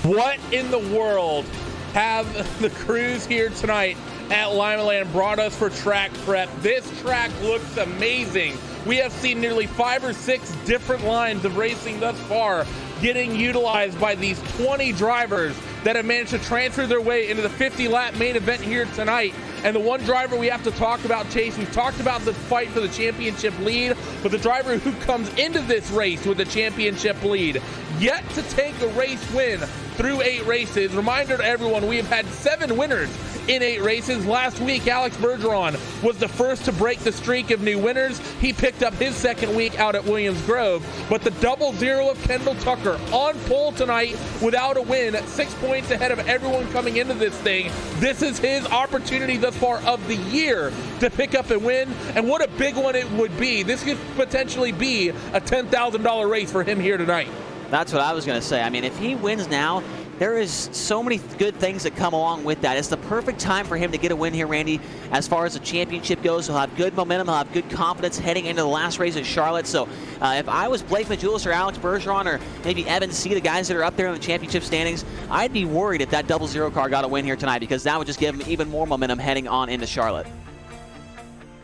What in the world have the crews here tonight at Limaland brought us for track prep? This track looks amazing. We have seen nearly 5 or 6 different lines of racing thus far getting utilized by these 20 drivers that have managed to transfer their way into the 50-lap main event here tonight. And the one driver we have to talk about, Chase, we've talked about the fight for the championship lead, but the driver who comes into this race with the championship lead, yet to take a race win through 8 races. Reminder to everyone, we have had 7 winners in 8 races. Last week, Alex Bergeron was the first to break the streak of new winners. He picked up his 2nd week out at Williams Grove, but the 0-0 of Kendall Tucker on pole tonight without a win, 6 points ahead of everyone coming into this thing. This is his opportunity thus far of the year to pick up a win, and what a big one it would be. This could potentially be a $10,000 race for him here tonight. That's what I was going to say. I mean, if he wins now, there is so many good things that come along with that. It's the perfect time for him to get a win here, Randy. As far as the championship goes, he'll have good momentum, he'll have good confidence heading into the last race at Charlotte. So if I was Blake Majulis or Alex Bergeron or maybe Evan C., the guys that are up there in the championship standings, I'd be worried if that 0-0 car got a win here tonight, because that would just give him even more momentum heading on into Charlotte.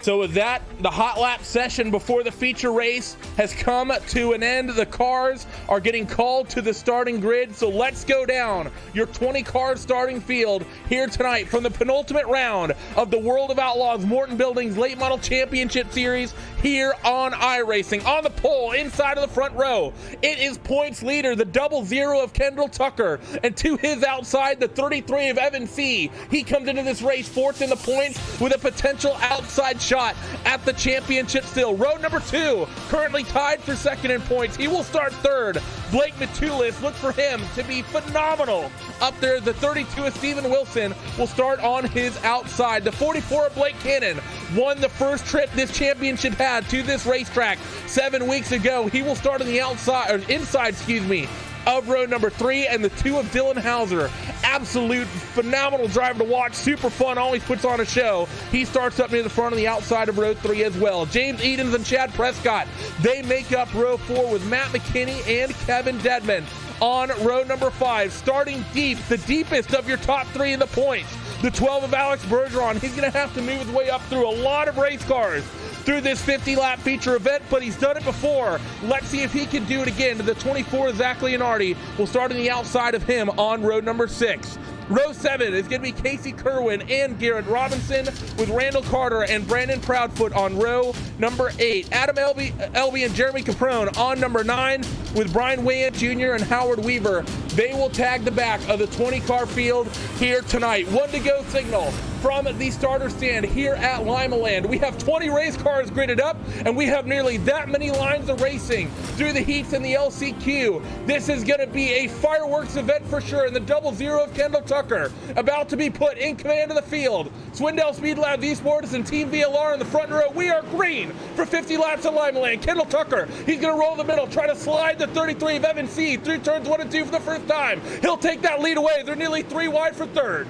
So with that, the hot lap session before the feature race has come to an end. The cars are getting called to the starting grid. So let's go down your 20-car starting field here tonight from the penultimate round of the World of Outlaws Morton Buildings Late Model Championship Series here on iRacing. On the pole, inside of the front row, it is points leader, the 0-0 of Kendall Tucker. And to his outside, the 33 of Evan C. He comes into this race 4th in the points with a potential outside shot at the championship still. Row number 2, currently tied for 2nd in points. He will start 3rd. Blake Matulis, look for him to be phenomenal up there. The 32 of Steven Wilson will start on his outside. The 44 of Blake Cannon won the first trip this championship had to this racetrack 7 weeks ago. He will start on the outside, or inside, of row number 3 and the 2 of Dylan Hauser. Absolute phenomenal driver to watch, super fun, always puts on a show. He starts up near the front on the outside of row 3 as well. James Edens and Chad Prescott, they make up row 4 with Matt McKinney and Kevin Dedman. On row number 5, starting deep, the deepest of your top 3 in the points, the 12 of Alex Bergeron. He's going to have to move his way up through a lot of race cars through this 50-lap feature event, but he's done it before. Let's see if he can do it again. The 24, Zach Leonardi, will start on the outside of him on row number 6. Row 7 is going to be Casey Kerwin and Garrett Robinson with Randall Carter and Brandon Proudfoot on row number 8. Adam Elby and Jeremy Caprone on number 9 with Brian Wayant Jr. and Howard Weaver. They will tag the back of the 20-car field here tonight. 1 to go signal from the starter stand here at Limaland. We have 20 race cars gridded up, and we have nearly that many lines of racing through the heats and the LCQ. This is going to be a fireworks event for sure, and the 00 of Kendall Tucker about to be put in command of the field. Swindell Speed Labs Esports and Team VLR in the front row. We are green for 50 laps at Limaland. Kendall Tucker, he's going to roll the middle, try to slide the 33 of Evan C. through turns 1 and 2 for the first time. He'll take that lead away. They're nearly 3 wide for third.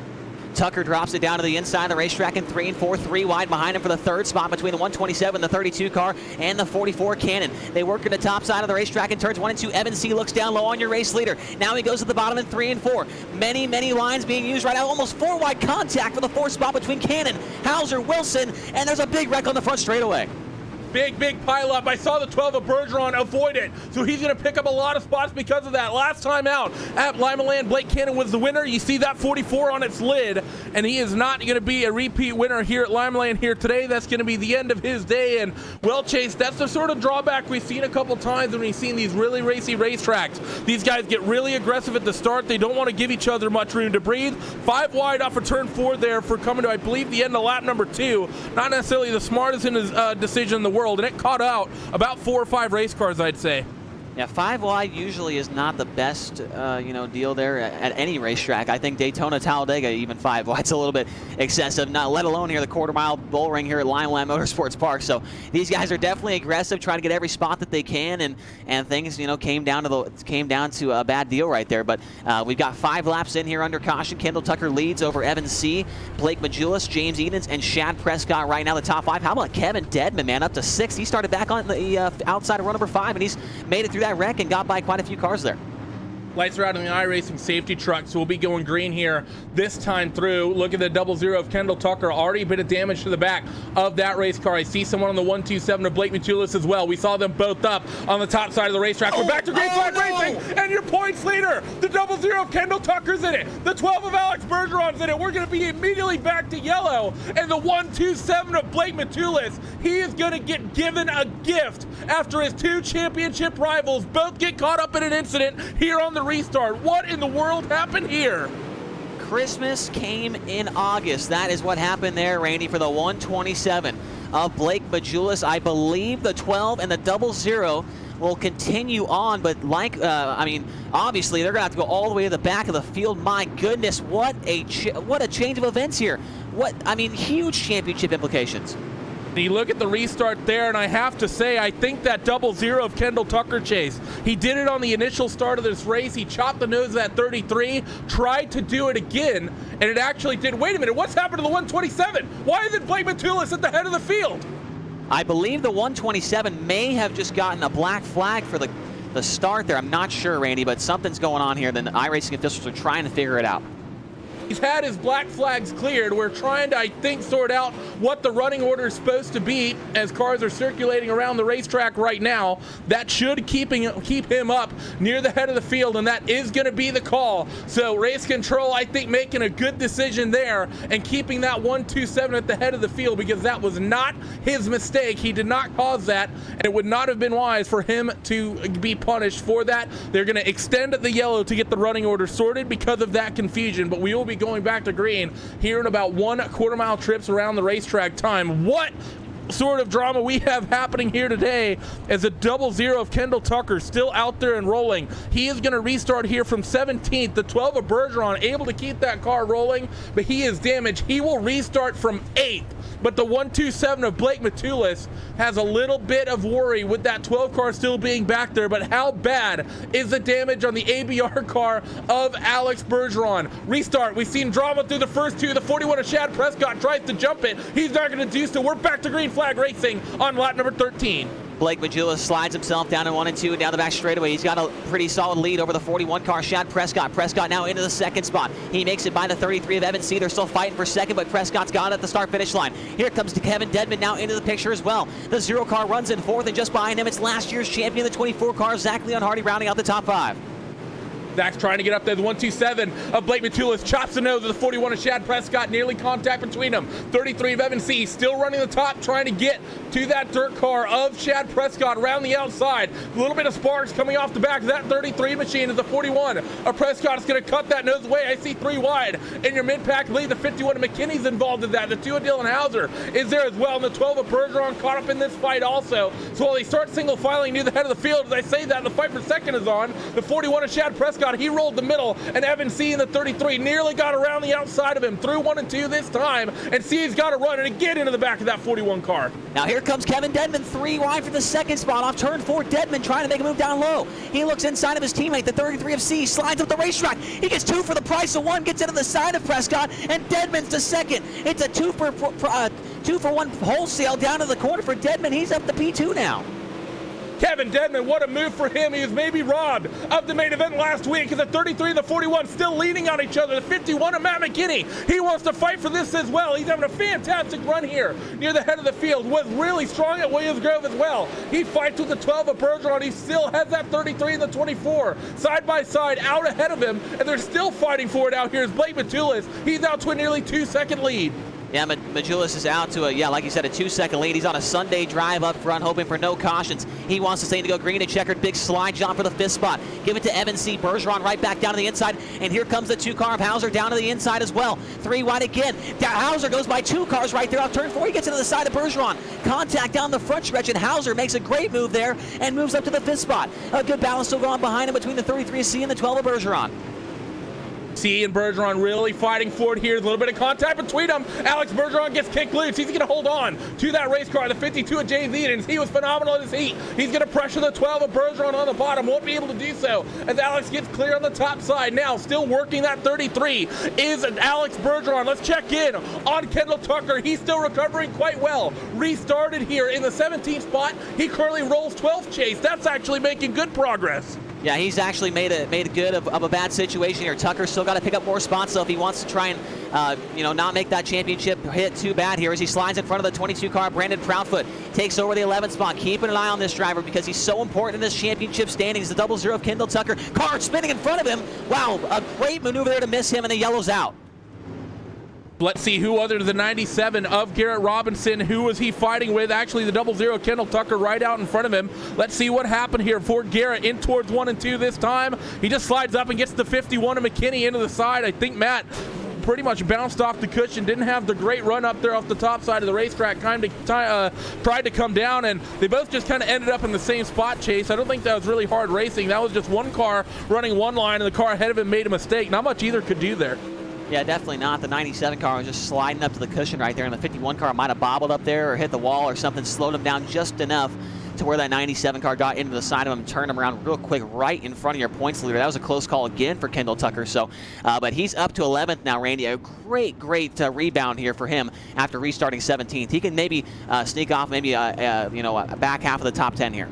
Tucker drops it down to the inside of the racetrack in 3 and 4, 3 wide behind him for the third spot between the 127, the 32 car, and the 44 Cannon. They work in the top side of the racetrack in turns 1 and 2. Evan C. looks down low on your race leader. Now he goes to the bottom in 3 and 4. Many, many lines being used right now. Almost 4 wide contact for the 4th spot between Cannon, Hauser, Wilson, and there's a big wreck on the front straightaway. Big pileup. I saw the 12 of Bergeron avoid it, so he's going to pick up a lot of spots because of that. Last time out at Limaland, Blake Cannon was the winner. You see that 44 on its lid, and he is not going to be a repeat winner here at Limaland here today. That's going to be the end of his day, and well, Chase, that's the sort of drawback we've seen a couple times when we've seen these really racy racetracks. These guys get really aggressive at the start. They don't want to give each other much room to breathe. 5 wide off of turn 4 there for coming to, I believe, the end of lap number 2. Not necessarily the smartest in his decision in the world, and it caught out about 4 or 5 race cars, I'd say. Yeah, 5 wide usually is not the best, deal there at any racetrack. I think Daytona, Talladega, even 5 wide's a little bit excessive, not let alone here the quarter-mile bull ring here at Limaland Motorsports Park. So these guys are definitely aggressive, trying to get every spot that they can, and things, came down to a bad deal right there. But we've got 5 laps in here under caution. Kendall Tucker leads over Evan C., Blake Majulis, James Edens, and Chad Prescott right now the top 5. How about Kevin Dedman, man, up to 6th? He started back on the outside of row number 5, and he's made it through that wreck and got by quite a few cars there. Lights are out on the iRacing safety truck, so we'll be going green here this time through. Look at the 00 of Kendall Tucker. Already a bit of damage to the back of that race car. I see someone on the 127 of Blake Majulis as well. We saw them both up on the top side of the racetrack. We're back to green flag racing, and your points leader, the 00 of Kendall Tucker's in it. The 12 of Alex Bergeron's in it. We're going to be immediately back to yellow, and the 127 of Blake Majulis, he is going to get given a gift after his 2 championship rivals both get caught up in an incident here on the restart. What in the world happened here? Christmas came in August. That is what happened there, Randy, for the 127 of Blake Majulis. I believe the 12 and the 00 will continue on, but obviously they're going to have to go all the way to the back of the field. My goodness, what a change of events here. Huge championship implications. You look at the restart there, and I have to say, I think that 00 of Kendall Tucker, Chase, he did it on the initial start of this race. He chopped the nose of that 33, tried to do it again, and it actually did. Wait a minute, what's happened to the 127? Why isn't Blake Majulis at the head of the field? I believe the 127 may have just gotten a black flag for the start there. I'm not sure, Randy, but something's going on here. The iRacing officials are trying to figure it out. He's had his black flags cleared. We're trying to, I think, sort out what the running order is supposed to be as cars are circulating around the racetrack right now. That should keep him up near the head of the field, and that is going to be the call. So race control, I think, making a good decision there and keeping that 127 at the head of the field, because that was not his mistake. He did not cause that, and it would not have been wise for him to be punished for that. They're going to extend the yellow to get the running order sorted because of that confusion, but we will be going back to green here in about 1 quarter-mile trips around the racetrack time. What sort of drama we have happening here today as a 00 of Kendall Tucker still out there and rolling. He is going to restart here from 17th. The 12 of Bergeron able to keep that car rolling, but he is damaged. He will restart from 8th. but the 127 of Blake Matulis has a little bit of worry with that 12 car still being back there. But how bad is the damage on the ABR car of Alex Bergeron? Restart. We've seen drama through the first two. The 41 of Chad Prescott tries to jump it. He's not going to do so. We're back to green flag racing on lap number 13. Blake Majulis slides himself down in 1 and 2 and down the back straightaway. He's got a pretty solid lead over the 41 car, Chad Prescott. Prescott now into the second spot. He makes it by the 33 of Evan C. They're still fighting for second, but Prescott's got it at the start-finish line. Here comes Kevin Dedman now into the picture as well. The 0 car runs in fourth, and just behind him, it's last year's champion, the 24 car, Zach Leon Hardy, rounding out the top 5. Zach's trying to get up there. The 127 of Blake Matulis chops the nose of the 41 of Chad Prescott. Nearly contact between them. 33 of Evan C. still running the top, trying to get to that dirt car of Chad Prescott around the outside. A little bit of sparks coming off the back of that 33 machine as the 41 of Prescott is going to cut that nose away. I see 3 wide in your mid-pack lead. The 51 of McKinney's involved in that. The 2 of Dylan Hauser is there as well. And the 12 of Bergeron caught up in this fight also. So while they start single filing near the head of the field, as I say that, the fight for second is on. The 41 of Chad Prescott, he rolled the middle, and Evan C. in the 33 nearly got around the outside of him through 1 and 2 this time, and C's got to run and get into the back of that 41 car. Now here comes Kevin Dedman, 3 wide for the second spot off turn 4. Dedman trying to make a move down low. He looks inside of his teammate, the 33 of C, slides up the racetrack. He gets 2 for the price of 1, gets into the side of Prescott, and Dedman's the second. It's a 2 for 1 wholesale down to the corner for Dedman. He's up to P2 now. Kevin Dedman, what a move for him. He was maybe robbed of the main event last week because the 33 and the 41 still leaning on each other. The 51 of Matt McKinney, he wants to fight for this as well. He's having a fantastic run here near the head of the field. Was really strong at Williams Grove as well. He fights with the 12 of Bergeron. He still has that 33 and the 24 side by side out ahead of him, and they're still fighting for it out here as Blake Matulis. He's out to a nearly 2-second lead. Yeah, Majulis is out to like you said, a 2-second lead. He's on a Sunday drive up front, hoping for no cautions. He wants to stay to go green and checkered. Big slide jump for the 5th spot. Give it to Evan C. Bergeron right back down to the inside. And here comes the 2 car of Hauser down to the inside as well. 3 wide again. Hauser goes by 2 cars right there off turn 4. He gets into the side of Bergeron. Contact down the front stretch, and Hauser makes a great move there and moves up to the 5th spot. A good balance still going behind him between the 33 of C and the 12 of Bergeron. C and Bergeron really fighting for it here. There's a little bit of contact between them. Alex Bergeron gets kicked loose. He's going to hold on to that race car, the 52 of James Edens. He was phenomenal in his heat. He's going to pressure the 12 of Bergeron on the bottom. Won't be able to do so as Alex gets clear on the top side. Now, still working that 33 is Alex Bergeron. Let's check in on Kendall Tucker. He's still recovering quite well. Restarted here in the 17th spot. He currently rolls 12th chase. That's actually making good progress. Yeah, he's actually made good of a bad situation here. Tucker's still got to pick up more spots, so if he wants to try and not make that championship hit too bad here as he slides in front of the 22 car, Brandon Proudfoot takes over the 11th spot. Keeping an eye on this driver because he's so important in this championship standings. The 00 of Kendall Tucker. Car spinning in front of him. Wow, a great maneuver there to miss him, and the yellow's out. Let's see who other than the 97 of Garrett Robinson. Who was he fighting with? Actually, the 00 Kendall Tucker right out in front of him. Let's see what happened here for Garrett in towards 1 and 2 this time. He just slides up and gets the 51 of McKinney into the side. I think Matt pretty much bounced off the cushion. Didn't have the great run up there off the top side of the racetrack. Tried to come down, and they both just kind of ended up in the same spot chase. I don't think that was really hard racing. That was just one car running one line, and the car ahead of him made a mistake. Not much either could do there. Yeah, definitely not. The 97 car was just sliding up to the cushion right there, and the 51 car might have bobbled up there or hit the wall or something, slowed him down just enough to where that 97 car got into the side of him and turned him around real quick right in front of your points leader. That was a close call again for Kendall Tucker. So, but he's up to 11th now, Randy. A great rebound here for him after restarting 17th. He can maybe sneak off maybe a back half of the top 10 here.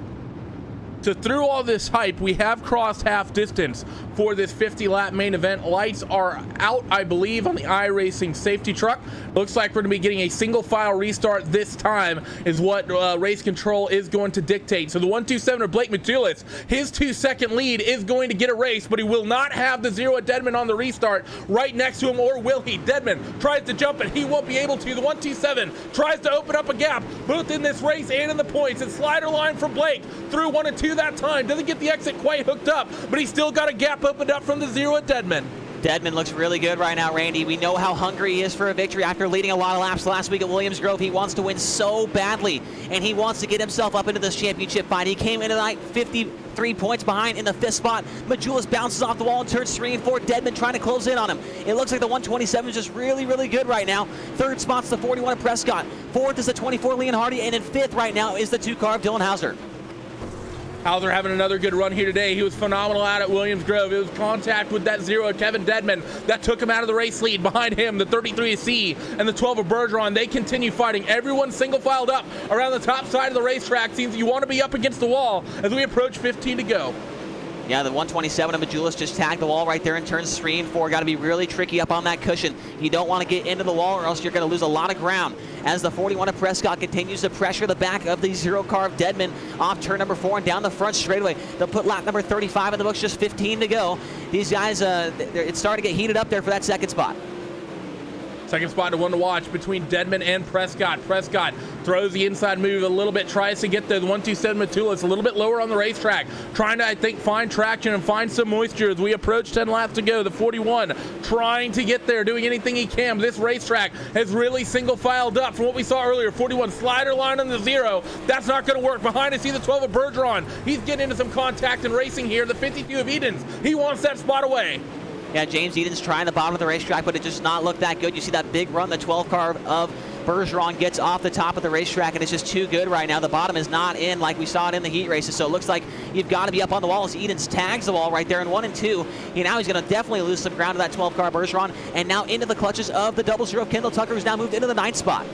So through all this hype, we have crossed half distance for this 50-lap main event. Lights are out, I believe, on the iRacing safety truck. Looks like we're going to be getting a single-file restart this time is what race control is going to dictate. So the 127 of Blake Matulis, his 2-second lead is going to get a race, but he will not have the 0 of Dedman on the restart right next to him, or will he? Dedman tries to jump it. He won't be able to. The 127 tries to open up a gap, both in this race and in the points. It's slider line from Blake through 1 and 2 that time. Doesn't get the exit quite hooked up, but he's still got a gap opened up from the 0 of Dedman. Dedman looks really good right now, Randy. We know how hungry he is for a victory after leading a lot of laps last week at Williams Grove. He wants to win so badly, and he wants to get himself up into this championship fight. He came into the night 3 points behind in the 5th spot. Majulis bounces off the wall in turns 3 and 4. Deadman trying to close in on him. It looks like the 127 is just really, really good right now. 3rd spot's the 41 of Prescott. 4th is the 24 Leon Hardy, and in 5th right now is the 2 car of Dylan Hauser. Hauser having another good run here today. He was phenomenal out at Williams Grove. It was contact with that 0 of Kevin Deadman that took him out of the race lead. Behind him, the 33 of C and the 12 of Bergeron. They continue fighting. Everyone single filed up around the top side of the racetrack. Seems you want to be up against the wall as we approach 15 to go. Yeah, the 127 of Majulis just tagged the wall right there in turns 3 and 4. Got to be really tricky up on that cushion. You don't want to get into the wall or else you're going to lose a lot of ground. As the 41 of Prescott continues to pressure the back of the 0 car of Deadman off turn number 4 and down the front straightaway. They'll put lap number 35 in the books, just 15 to go. These guys, it's starting to get heated up there for that 2nd spot. Second spot to one to watch between Deadman and Prescott. Prescott throws the inside move a little bit, tries to get the 127 Matulis a little bit lower on the racetrack, trying to, I think, find traction and find some moisture as we approach 10 laps to go. The 41 trying to get there, doing anything he can. This racetrack has really single filed up from what we saw earlier. 41 slider line on the 0. That's not going to work. Behind us, see the 12 of Bergeron. He's getting into some contact and racing here. The 52 of Edens. He wants that spot away. Yeah, James Eden's trying the bottom of the racetrack, but it does not look that good. You see that big run the 12 car of Bergeron gets off the top of the racetrack, and it's just too good right now. The bottom is not in like we saw it in the heat races, so it looks like you've got to be up on the wall as Edens tags the wall right there in 1 and 2. Now he's going to definitely lose some ground to that 12 car Bergeron, and now into the clutches of the 00 of Kendall Tucker, who's now moved into the 9th spot.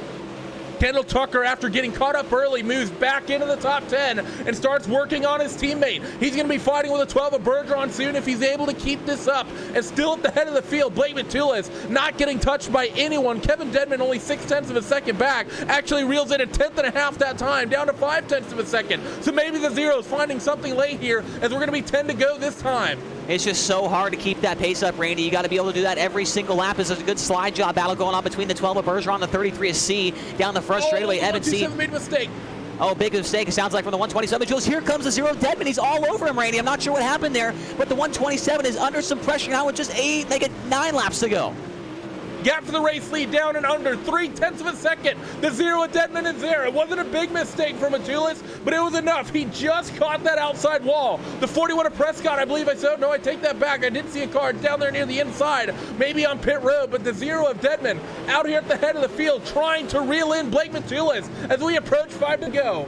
Kendall Tucker, after getting caught up early, moves back into the top 10 and starts working on his teammate. He's going to be fighting with a 12 of Bergeron soon if he's able to keep this up. And still at the head of the field, Blake Matulis not getting touched by anyone. Kevin Deadman only 0.6 of a second back. Actually reels in a 1/10.5 that time, down to 0.5 of a second. So maybe the 0 is finding something late here as we're going to be 10 to go this time. It's just so hard to keep that pace up, Randy. You got to be able to do that every single lap. There's a good slide job battle going on between the 12 of Bergeron, the 33 of C, down the front straightaway. Evan C. made a mistake. Oh, big mistake, it sounds like, from the 127. Jules, here comes the 0 of Deadman. He's all over him, Randy. I'm not sure what happened there, but the 127 is under some pressure now with just 9 laps to go. Gap for the race lead down and under 0.3 of a second. The 0 of Deadman is there. It wasn't a big mistake for Matulis, but it was enough. He just caught that outside wall. The 41 of Prescott, I believe I said, no, I take that back. I did see a car down there near the inside, maybe on pit road, but the 0 of Deadman out here at the head of the field trying to reel in Blake Matulis as we approach 5 to go.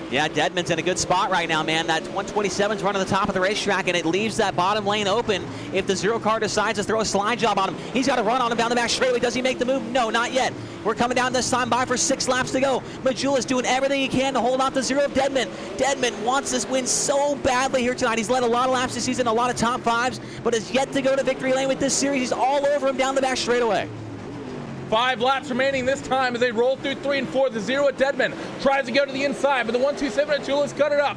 Yeah, Deadman's in a good spot right now, man. That 127's running the top of the racetrack, and it leaves that bottom lane open if the 0 car decides to throw a slide job on him. He's got to run on him down the back straightaway. Does he make the move? No, not yet. We're coming down this time by for 6 laps to go. Majulis doing everything he can to hold off the 0 of Deadman. Deadman wants this win so badly here tonight. He's led a lot of laps this season, a lot of top 5s, but has yet to go to victory lane with this series. He's all over him down the back straightaway. 5 laps remaining this time as they roll through 3 and 4. The 0 at Deadman tries to go to the inside, but the 127 at Tulis cut it up.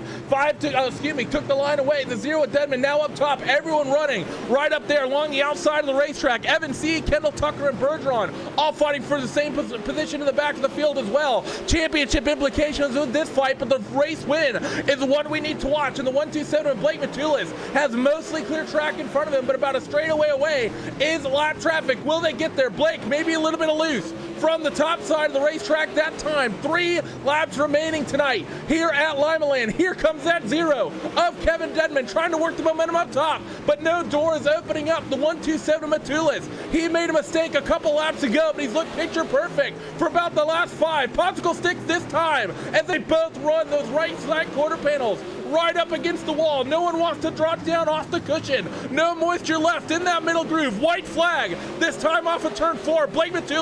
Took the line away. The 0 at Deadman now up top. Everyone running right up there along the outside of the racetrack. Evan C., Kendall Tucker, and Bergeron all fighting for the same position in the back of the field as well. Championship implications of this fight, but the race win is the one we need to watch. And the 127 of Blake Matulis has mostly clear track in front of him, but about a straightaway away is lap traffic. Will they get there? Blake maybe a little bit loose from the top side of the racetrack that time. 3 laps remaining tonight here at Limaland. Here comes that 0 of Kevin Deadman trying to work the momentum up top, but no door is opening up. The 127 Matulis, he made a mistake a couple laps ago, but he's looked picture perfect for about the last 5. Popsicle sticks this time as they both run those right side quarter panels right up against the wall. No one wants to drop down off the cushion. No moisture left in that middle groove. White flag, this time off of turn 4. Blake Matulis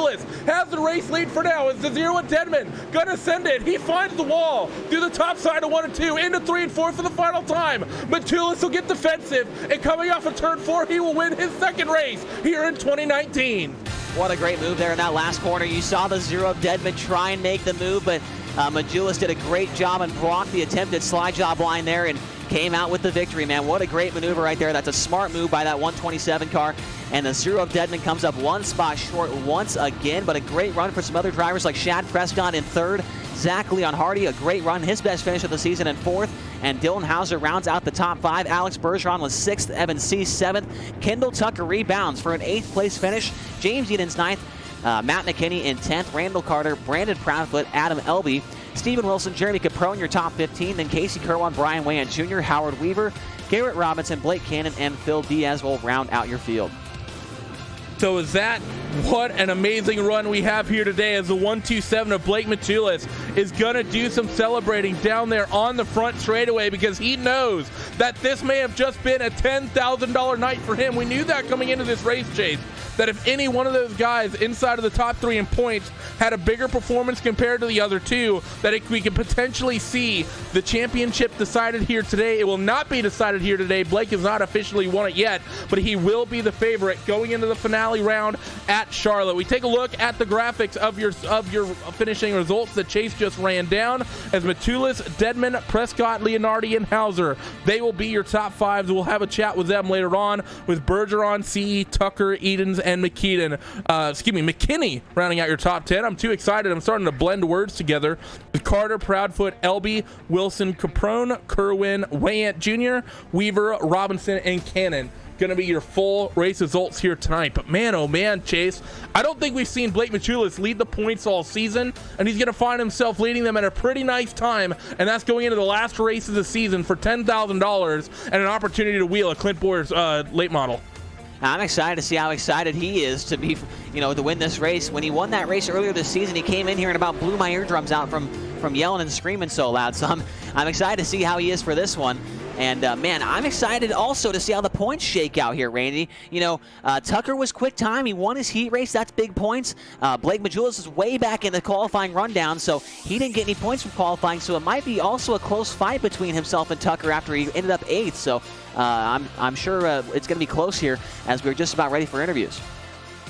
has the race lead for now. It's the 0 at Deadman gonna send it. He finds the wall through the top side of 1 and 2 into 3 and 4 for the final time. Matulis will get defensive, and coming off of turn 4, he will win his 2nd race here in 2019. What a great move there in that last corner. You saw the 0 of Deadman try and make the move, but Majulis did a great job and blocked the attempted slide job line there and came out with the victory, man. What a great maneuver right there. That's a smart move by that 127 car. And the 0 of Deadman comes up 1 spot short once again, but a great run for some other drivers like Shad Prescott in 3rd. Zach Leon Hardy, a great run, his best finish of the season in 4th. And Dylan Hauser rounds out the top 5. Alex Bergeron was 6th, Evan C. 7th. Kendall Tucker rebounds for an 8th place finish. James Eden's 9th. Matt McKinney in 10th. Randall Carter, Brandon Proudfoot, Adam Elby, Steven Wilson, Jeremy Caprone, your top 15. Then Casey Kerwan, Brian Wayant Jr., Howard Weaver, Garrett Robinson, Blake Cannon, and Phil Diaz will round out your field. So is that what an amazing run we have here today, as the 127 of Blake Matulis is going to do some celebrating down there on the front straightaway, because he knows that this may have just been a $10,000 night for him. We knew that coming into this race, Chase, that if any one of those guys inside of the top 3 in points had a bigger performance compared to the other two, that we could potentially see the championship decided here today. It will not be decided here today. Blake has not officially won it yet, but he will be the favorite going into the finale round at Charlotte. We take a look at the graphics of your finishing results that Chase just ran down, as Matulis, Dedman, Prescott, Leonardi, and Hauser, they will be your top 5s. We'll have a chat with them later on, with Bergeron, C, Tucker, Edens, and McKinney rounding out your top 10. I'm too excited. I'm starting to blend words together. With Carter, Proudfoot, Elby, Wilson, Caprone, Kerwin, Wayant Jr., Weaver, Robinson, and Cannon going to be your full race results here tonight. But man, oh man, Chase, I don't think we've seen Blake Matulis lead the points all season, and he's going to find himself leading them at a pretty nice time, and that's going into the last race of the season for $10,000 and an opportunity to wheel a Clint Boyer's late model. I'm excited to see how excited he is to be, to win this race. When he won that race earlier this season, he came in here and about blew my eardrums out from yelling and screaming so loud. So I'm excited to see how he is for this one. And, man, I'm excited also to see how the points shake out here, Randy. Tucker was quick time. He won his heat race. That's big points. Blake Majulis is way back in the qualifying rundown, so he didn't get any points from qualifying. So it might be also a close fight between himself and Tucker after he ended up 8th. So I'm sure it's going to be close here as we're just about ready for interviews.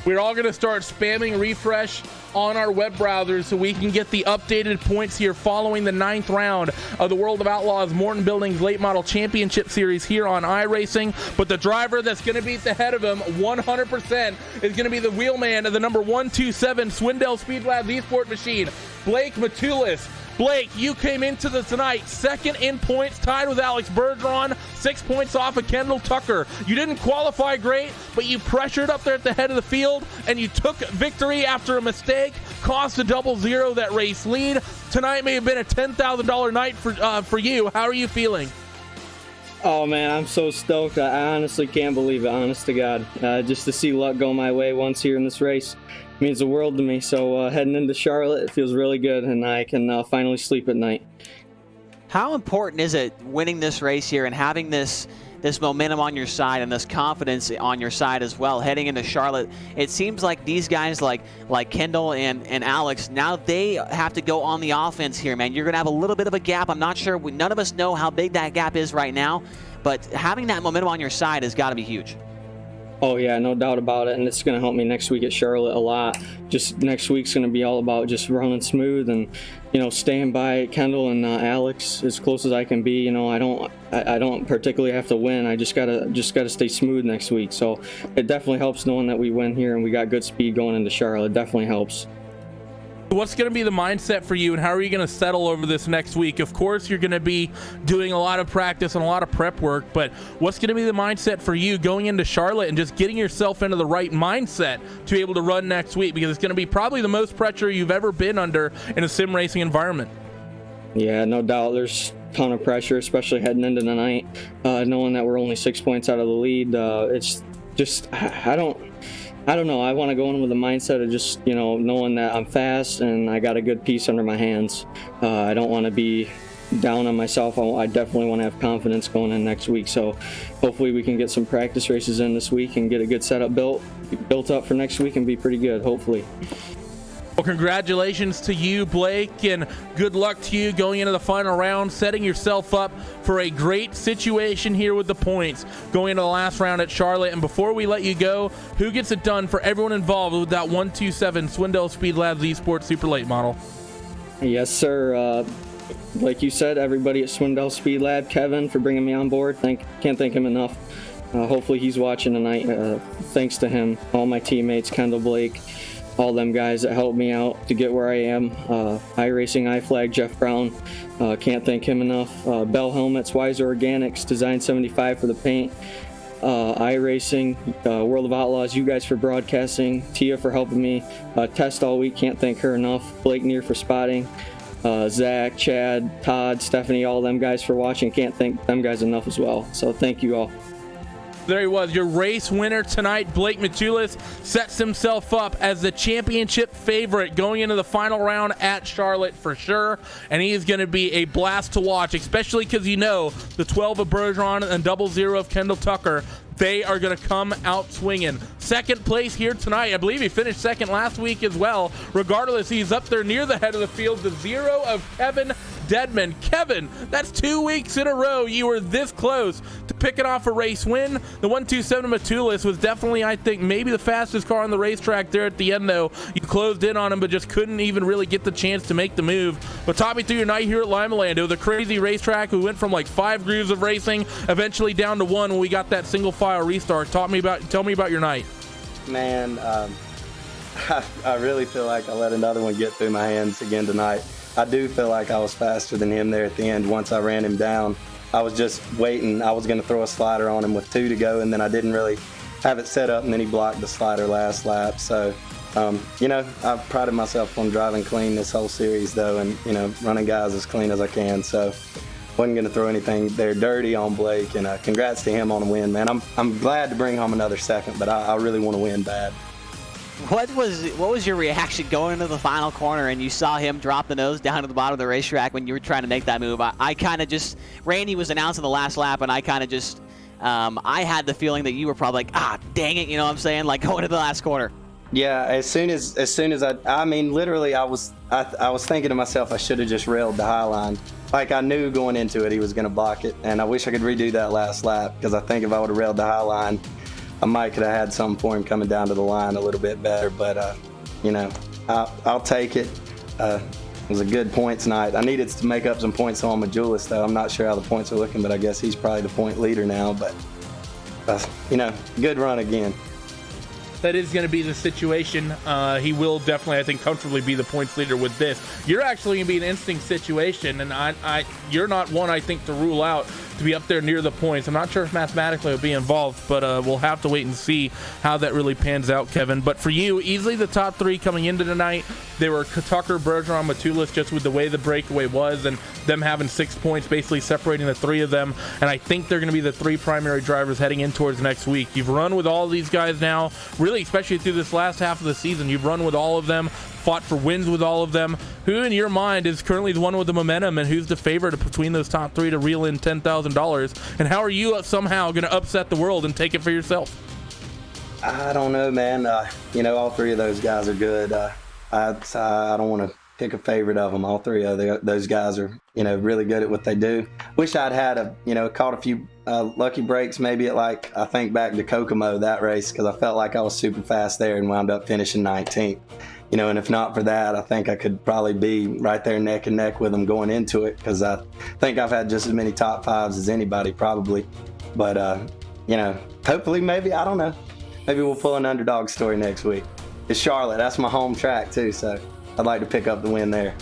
We're all going to start spamming refresh on our web browsers so we can get the updated points here following the 9th round of the World of Outlaws Morton Buildings Late Model Championship Series here on iRacing. But the driver that's going to beat the head of him 100% is going to be the wheelman of the number 127 Swindell Speed Labs eSport machine, Blake Matulis. Blake, you came into the tonight second in points, tied with Alex Bergeron, 6 points off of Kendall Tucker. You didn't qualify great, but you pressured up there at the head of the field, and you took victory after a mistake, cost a 0-0 that race lead. Tonight may have been a $10,000 night for you. How are you feeling? Oh man, I'm so stoked. I honestly can't believe it, honest to God. Just to see luck go my way once here in this race means the world to me. So heading into Charlotte, it feels really good, and I can finally sleep at night. How important is it winning this race here and having this momentum on your side and this confidence on your side as well heading into Charlotte? It seems like these guys like Kendall and Alex, now they have to go on the offense here, man. You're going to have a little bit of a gap. I'm not sure. None of us know how big that gap is right now, but having that momentum on your side has got to be huge. Oh yeah, no doubt about it, and it's going to help me next week at Charlotte a lot. Just next week's going to be all about just running smooth and, staying by Kendall and Alex as close as I can be. I don't particularly have to win. I just gotta stay smooth next week. So it definitely helps knowing that we win here and we got good speed going into Charlotte. It definitely helps. What's going to be the mindset for you, and how are you going to settle over this next week? Of course, you're going to be doing a lot of practice and a lot of prep work, but what's going to be the mindset for you going into Charlotte and just getting yourself into the right mindset to be able to run next week? Because it's going to be probably the most pressure you've ever been under in a sim racing environment. Yeah, no doubt. There's a ton of pressure, especially heading into the night, knowing that we're only 6 points out of the lead. It's just, I don't know. I want to go in with a mindset of just, knowing that I'm fast and I got a good piece under my hands. I don't want to be down on myself. I definitely want to have confidence going in next week. So hopefully we can get some practice races in this week and get a good setup built up for next week and be pretty good, hopefully. Well, congratulations to you, Blake, and good luck to you going into the final round, setting yourself up for a great situation here with the points going into the last round at Charlotte. And before we let you go, who gets it done for everyone involved with that 127 Swindell Speed Labs eSports Super Late Model? Yes, sir. Like you said, everybody at Swindell Speed Lab, Kevin for bringing me on board. Can't thank him enough. Hopefully he's watching tonight. Thanks to him, all my teammates, Kendall, Blake, all them guys that helped me out to get where I am. iRacing, iFlag, Jeff Brown, can't thank him enough. Bell Helmets, Wiser Organics, Design 75 for the paint. iRacing, World of Outlaws, you guys for broadcasting. Tia for helping me test all week, can't thank her enough. Blake Neer for spotting. Zach, Chad, Todd, Stephanie, all them guys for watching. Can't thank them guys enough as well. So thank you all. There he was, your race winner tonight. Blake Matulis sets himself up as the championship favorite going into the final round at Charlotte for sure. And he is going to be a blast to watch, especially because you know the 12 of Bergeron and 00 of Kendall Tucker, they are going to come out swinging. Second place here tonight. I believe he finished second last week as well. Regardless, he's up there near the head of the field. The 0 of Kevin Dedman. Kevin, that's 2 weeks in a row you were this close to picking off a race win. The 127 Matulis was definitely, I think, maybe the fastest car on the racetrack there at the end, though. You closed in on him, but just couldn't even really get the chance to make the move. But talk me through your night here at Limaland. It was a crazy racetrack. We went from like 5 grooves of racing, eventually down to 1 when we got that single file restart. Tell me about your night. Man, I really feel like I let another one get through my hands again tonight. I do feel like I was faster than him there at the end once I ran him down. I was just waiting. I was going to throw a slider on him with 2 to go, and then I didn't really have it set up, and then he blocked the slider last lap. So, I've prided myself on driving clean this whole series, though, and, running guys as clean as I can. So, wasn't going to throw anything there dirty on Blake, and congrats to him on the win, man. I'm glad to bring home another second, but I really want to win bad. What was your reaction going into the final corner and you saw him drop the nose down to the bottom of the racetrack when you were trying to make that move? I kind of just, Randy was announcing the last lap, and I kind of just, I had the feeling that you were probably like, dang it, you know what I'm saying? Like going to the last corner. Yeah, as soon as I mean, literally, I was thinking to myself, I should have just railed the high line. Like, I knew going into it he was going to block it, and I wish I could redo that last lap, because I think if I would have railed the high line, I might could have had something for him coming down to the line a little bit better. But I'll take it. It was a good points night. I needed to make up some points on Majulis, though. I'm not sure how the points are looking, but I guess he's probably the point leader now. But good run again. That is going to be the situation. He will definitely, I think, comfortably be the points leader with this. You're actually going to be an interesting situation, and you're not one, I think, to rule out to be up there near the points. I'm not sure if mathematically it'll be involved, but we'll have to wait and see how that really pans out, Kevin. But for you, easily the top 3 coming into tonight, they were Tucker, Bergeron, Matulis, just with the way the breakaway was, and them having 6 points, basically separating the 3 of them. And I think they're going to be the 3 primary drivers heading in towards next week. You've run with all these guys now, really, especially through this last half of the season. You've run with all of them, fought for wins with all of them. Who in your mind is currently the one with the momentum, and who's the favorite between those top 3 to reel in $10,000? And how are you somehow going to upset the world and take it for yourself? I don't know, man. All 3 of those guys are good. I don't want to pick a favorite of them. All 3 of those guys are, really good at what they do. Wish I'd had caught a few lucky breaks, maybe at I think back to Kokomo, that race, because I felt like I was super fast there and wound up finishing 19th. And if not for that, I think I could probably be right there neck and neck with them going into it, because I think I've had just as many top 5s as anybody probably. But, hopefully, maybe, I don't know. Maybe we'll pull an underdog story next week. It's Charlotte. That's my home track, too, so I'd like to pick up the win there.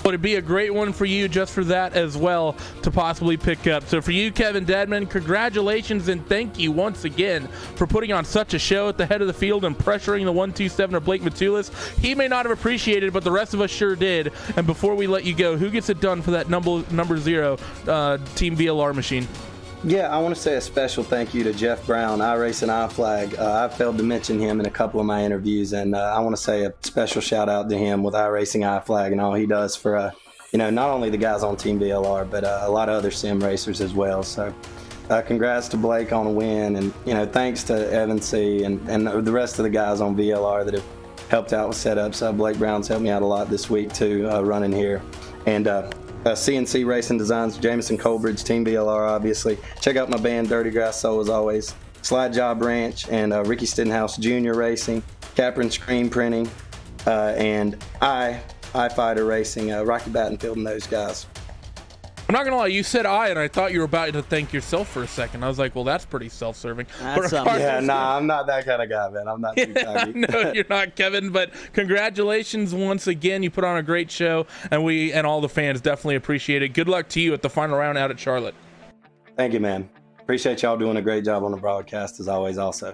Would it be a great one for you just for that as well to possibly pick up? So for you, Kevin Dedman, congratulations and thank you once again for putting on such a show at the head of the field and pressuring the 127 of Blake Matulis. He may not have appreciated it, but the rest of us sure did. And before we let you go, who gets it done for that number 0 Team VLR machine? Yeah, I want to say a special thank you to Jeff Brown, iRacing iFlag. I failed to mention him in a couple of my interviews, and I want to say a special shout out to him with iRacing iFlag and all he does for, not only the guys on Team VLR, but a lot of other sim racers as well. So congrats to Blake on a win, and, thanks to Evan C. and the rest of the guys on VLR that have helped out with setups. Blake Brown's helped me out a lot this week, too, running here. And CNC Racing Designs, Jameson Colbridge, Team VLR, obviously. Check out my band, Dirty Grass Soul, as always. Slide Job Ranch and Ricky Stenhouse Jr. Racing, Capron Screen Printing, and iFighter Racing, Rocky Battenfield, and those guys. I'm not gonna lie, you said and I thought you were about to thank yourself for a second. I was like, well, that's pretty self-serving. Yeah, I'm not that kind of guy, man. I'm not too cocky. No, you're not, Kevin, but congratulations once again. You put on a great show, and we and all the fans definitely appreciate it. Good luck to you at the final round out at Charlotte. Thank you, man. Appreciate y'all doing a great job on the broadcast as always also.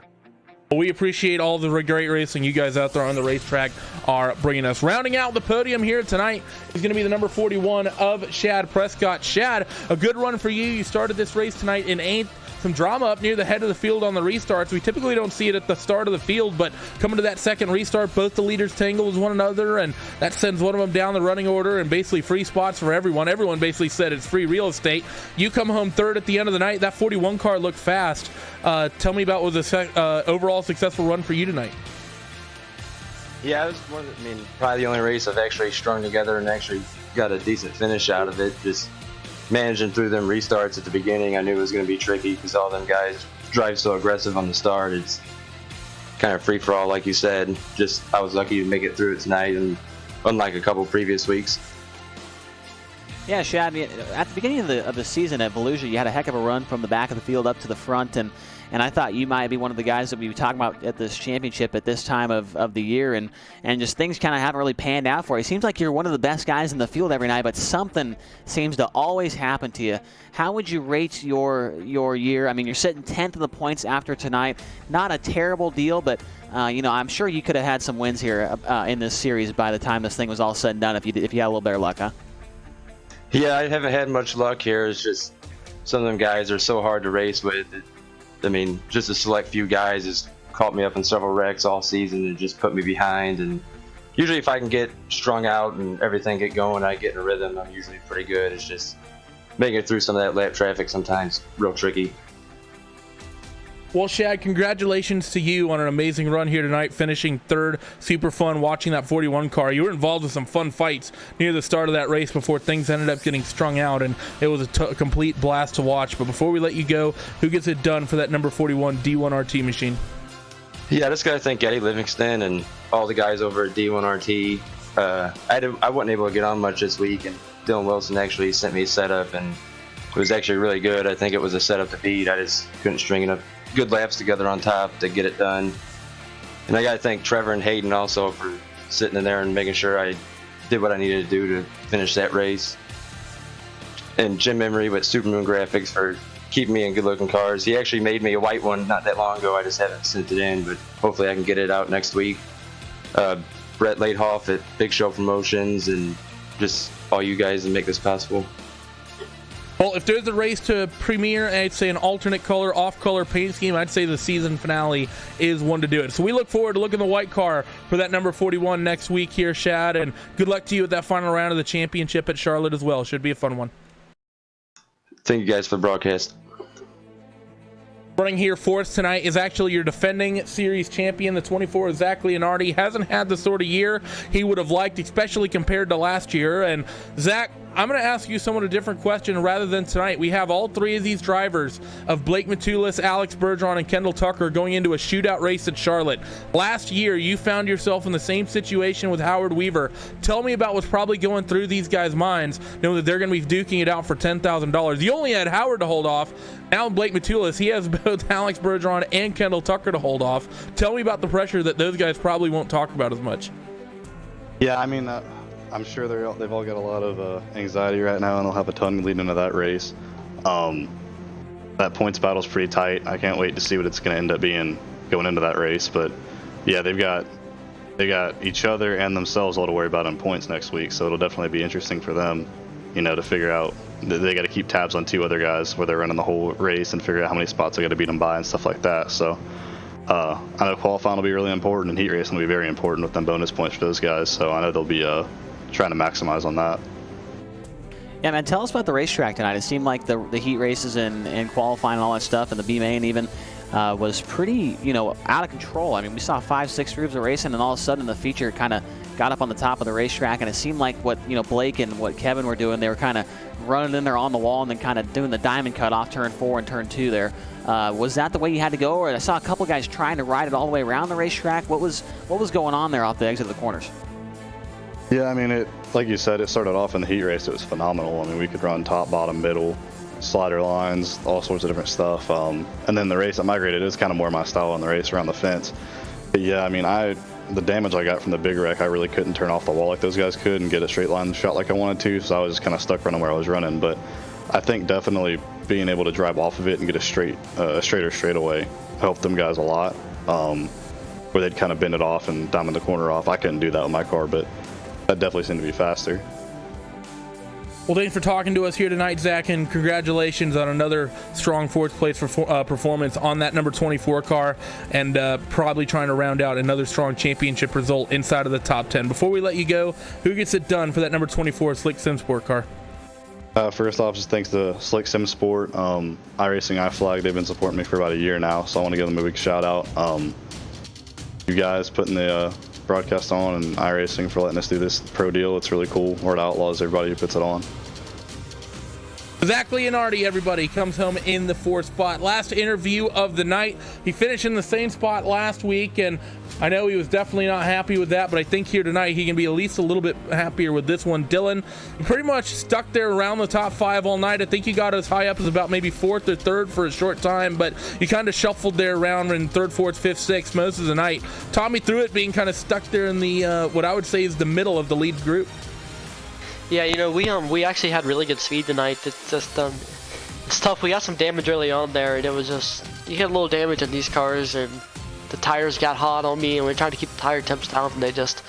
Well, we appreciate all the great racing you guys out there on the racetrack are bringing us. Rounding out the podium here tonight is going to be the number 41 of Shad Prescott. Shad, a good run for you. You started this race tonight in 8th. Some drama up near the head of the field on the restarts. We typically don't see it at the start of the field, but coming to that second restart, both the leaders tangle with one another, and that sends one of them down the running order, and basically free spots for everyone. Everyone basically said it's free real estate. You come home third at the end of the night. That 41 car looked fast. Tell me about what was a overall successful run for you tonight. Yeah, it was probably the only race I've actually strung together and actually got a decent finish out of it. Just managing through them restarts at the beginning, I knew it was going to be tricky because all them guys drive so aggressive on the start. It's kind of free for all, like you said. Just I was lucky to make it through it tonight, and unlike a couple previous weeks. Yeah, Shad, at the beginning of the season at Volusia, you had a heck of a run from the back of the field up to the front, and I thought you might be one of the guys that we'd be talking about at this championship at this time of the year, and just things kind of haven't really panned out for you. It seems like you're one of the best guys in the field every night, but something seems to always happen to you. How would you rate your year? I mean, you're sitting 10th in the points after tonight. Not a terrible deal, but I'm sure you could have had some wins here in this series by the time this thing was all said and done if you had a little better luck, huh? Yeah, I haven't had much luck here. It's just some of them guys are so hard to race with. Just a select few guys has caught me up in several wrecks all season and just put me behind. And usually if I can get strung out and everything get going, I get in a rhythm, I'm usually pretty good. It's just making it through some of that lap traffic sometimes real tricky. Well, Shad, congratulations to you on an amazing run here tonight, finishing third. Super fun watching that 41 car. You were involved with some fun fights near the start of that race before things ended up getting strung out, and it was a complete blast to watch. But before we let you go, who gets it done for that number 41 D1RT machine? Yeah, I just got to thank Eddie Livingston and all the guys over at D1RT. I wasn't able to get on much this week, and Dylan Wilson actually sent me a setup, and it was actually really good. I think it was a setup to beat. I just couldn't string enough good laps together on top to get it done. And I got to thank Trevor and Hayden also for sitting in there and making sure I did what I needed to do to finish that race. And Jim Emery with Supermoon Graphics for keeping me in good looking cars. He actually made me a white one not that long ago. I just haven't sent it in, but hopefully I can get it out next week. Brett Laidhoff at Big Show Promotions, and just all you guys that make this possible. Well, if there's a race to premiere, I'd say an alternate color, off-color paint scheme, I'd say the season finale is one to do it. So we look forward to looking at the white car for that number 41 next week here, Shad, and good luck to you at that final round of the championship at Charlotte as well. Should be a fun one. Thank you guys for the broadcast. Running here for us tonight is actually your defending series champion, the 24, Zach Leonardi. Hasn't had the sort of year he would have liked, especially compared to last year. And Zach, I'm going to ask you somewhat a different question rather than tonight. We have all three of these drivers of Blake Matulis, Alex Bergeron, and Kendall Tucker going into a shootout race at Charlotte. Last year, you found yourself in the same situation with Howard Weaver. Tell me about what's probably going through these guys' minds, knowing that they're going to be duking it out for $10,000. You only had Howard to hold off. Now Blake Matulis, he has both Alex Bergeron and Kendall Tucker to hold off. Tell me about the pressure that those guys probably won't talk about as much. Yeah, I'm sure they've all got a lot of anxiety right now, and they'll have a ton leading into that race. That points battle's pretty tight. I can't wait to see what it's going to end up being going into that race. But yeah, they got each other and themselves all to worry about on points next week, so it'll definitely be interesting for them, to figure out. They got to keep tabs on two other guys where they're running the whole race and figure out how many spots they got to beat them by and stuff like that. So I know qualifying will be really important, and heat racing will be very important with them bonus points for those guys. So I know they'll be trying to maximize on that. Yeah, man, tell us about the racetrack tonight. It seemed like the heat races and qualifying and all that stuff, and the B-Main even, was pretty, out of control. I mean, we saw 5-6 groups of racing, and all of a sudden the feature kind of got up on the top of the racetrack, and it seemed like what Blake and what Kevin were doing, they were kind of running in there on the wall and then kind of doing the diamond cut off turn 4 and turn 2 there. Was that the way you had to go, or I saw a couple guys trying to ride it all the way around the racetrack? What was going on there off the exit of the corners? Yeah, it like you said, it started off in the heat race. It was phenomenal. We could run top, bottom, middle, slider lines, all sorts of different stuff. And then the race, I migrated. It was kind of more my style on the race around the fence. But yeah, the damage I got from the big wreck, I really couldn't turn off the wall like those guys could and get a straight line shot like I wanted to, so I was just kind of stuck running where I was running. But I think definitely being able to drive off of it and get a straighter straightaway helped them guys a lot. where they'd kind of bend it off and diamond the corner off. I couldn't do that with my car, but that definitely seemed to be faster. Well, thanks for talking to us here tonight, Zach, and congratulations on another strong fourth place performance on that number 24 car, and probably trying to round out another strong championship result inside of the top 10. Before we let you go, who gets it done for that number 24 Slick Sim Sport car? First off, just thanks to Slick Sim Sport, iRacing, iFlag. They've been supporting me for about a year now, so I want to give them a big shout out. You guys putting the broadcast on, and iRacing for letting us do this pro deal. It's really cool. We're at Outlaws, everybody who puts it on. Zach Leonardi, everybody, comes home in the 4th spot. Last interview of the night. He finished in the same spot last week, and I know he was definitely not happy with that, but I think here tonight he can be at least a little bit happier with this one. Dylan, you pretty much stuck there around the top 5 all night. I think you got as high up as about maybe 4th or 3rd for a short time, but you kind of shuffled there around in 3rd, 4th, 5th, 6th most of the night. Talk me through it being kind of stuck there in the what I would say is the middle of the lead group. Yeah, you know, we actually had really good speed tonight. It's just it's tough. We got some damage early on there, and it was just, you get a little damage in these cars, and the tires got hot on me, and we tried to keep the tire temps down, and they just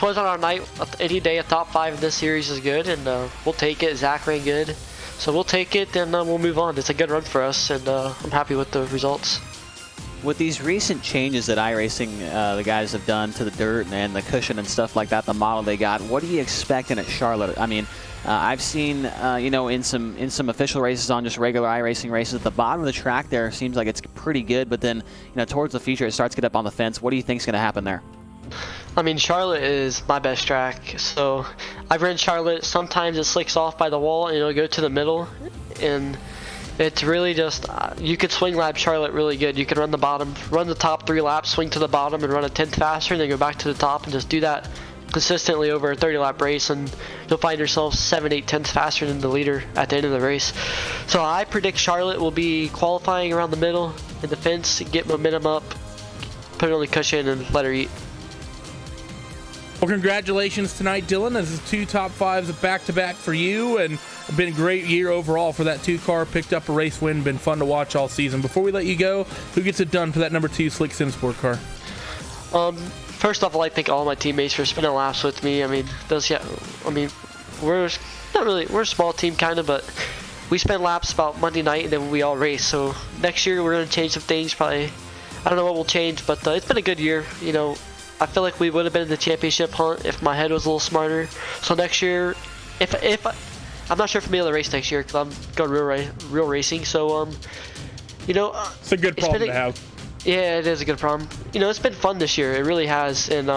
wasn't our night. Any day a top 5 in this series is good, and we'll take it. Zach ran good, so we'll take it, and we'll move on. It's a good run for us, and I'm happy with the results. With these recent changes that iRacing, the guys have done to the dirt and the cushion and stuff like that, the model they got, what are you expecting at Charlotte? I mean, I've seen, you know, in some official races on just regular iRacing races, at the bottom of the track there seems like it's pretty good, but then, you know, towards the feature it starts to get up on the fence. What do you think is going to happen there? I mean, Charlotte is my best track, so I've ran Charlotte. Sometimes it slicks off by the wall and it'll go to the middle, and it's really just, you could swing lap Charlotte really good. You could run the bottom, run the top 3 laps, swing to the bottom and run a 10th faster, and then go back to the top and just do that consistently over a 30-lap race, and you'll find yourself 7-8 tenths faster than the leader at the end of the race. So I predict Charlotte will be qualifying around the middle in the fence, get momentum up, put it on the cushion, and let her eat. Well, congratulations tonight, Dylan. This is 2 top 5s back-to-back for you, and it's been a great year overall for that 2 car. Picked up a race win, been fun to watch all season. Before we let you go, who gets it done for that number 2 Slick Sim Sport car? First off, I'd like to thank all my teammates for spending laps with me. I mean, we're not really, we're a small team kind of, but we spend laps about Monday night and then we all race. So next year we're going to change some things. Probably, I don't know what will change, but it's been a good year. You know, I feel like we would have been in the championship hunt if my head was a little smarter. So next year, if I'm not sure if I'm able to race next year because I'm going real racing. So you know, it's a good problem to have. Yeah, it is a good problem. You know, it's been fun this year. It really has, and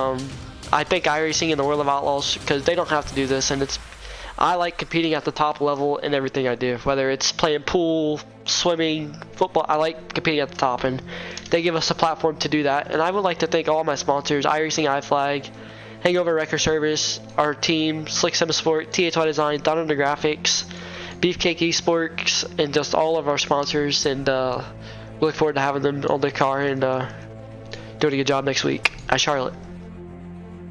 I think iRacing in the World of Outlaws, because they don't have to do this, and I like competing at the top level in everything I do, whether it's playing pool, swimming, football. I like competing at the top, and they give us a platform to do that. And I would like to thank all my sponsors: iRacing, iFlag, Hangover Record Service, our team, Slick Sim Sport, THY Design, Down Under Graphics, Beefcake Esports, and just all of our sponsors. And we look forward to having them on the car and doing a good job next week at Charlotte.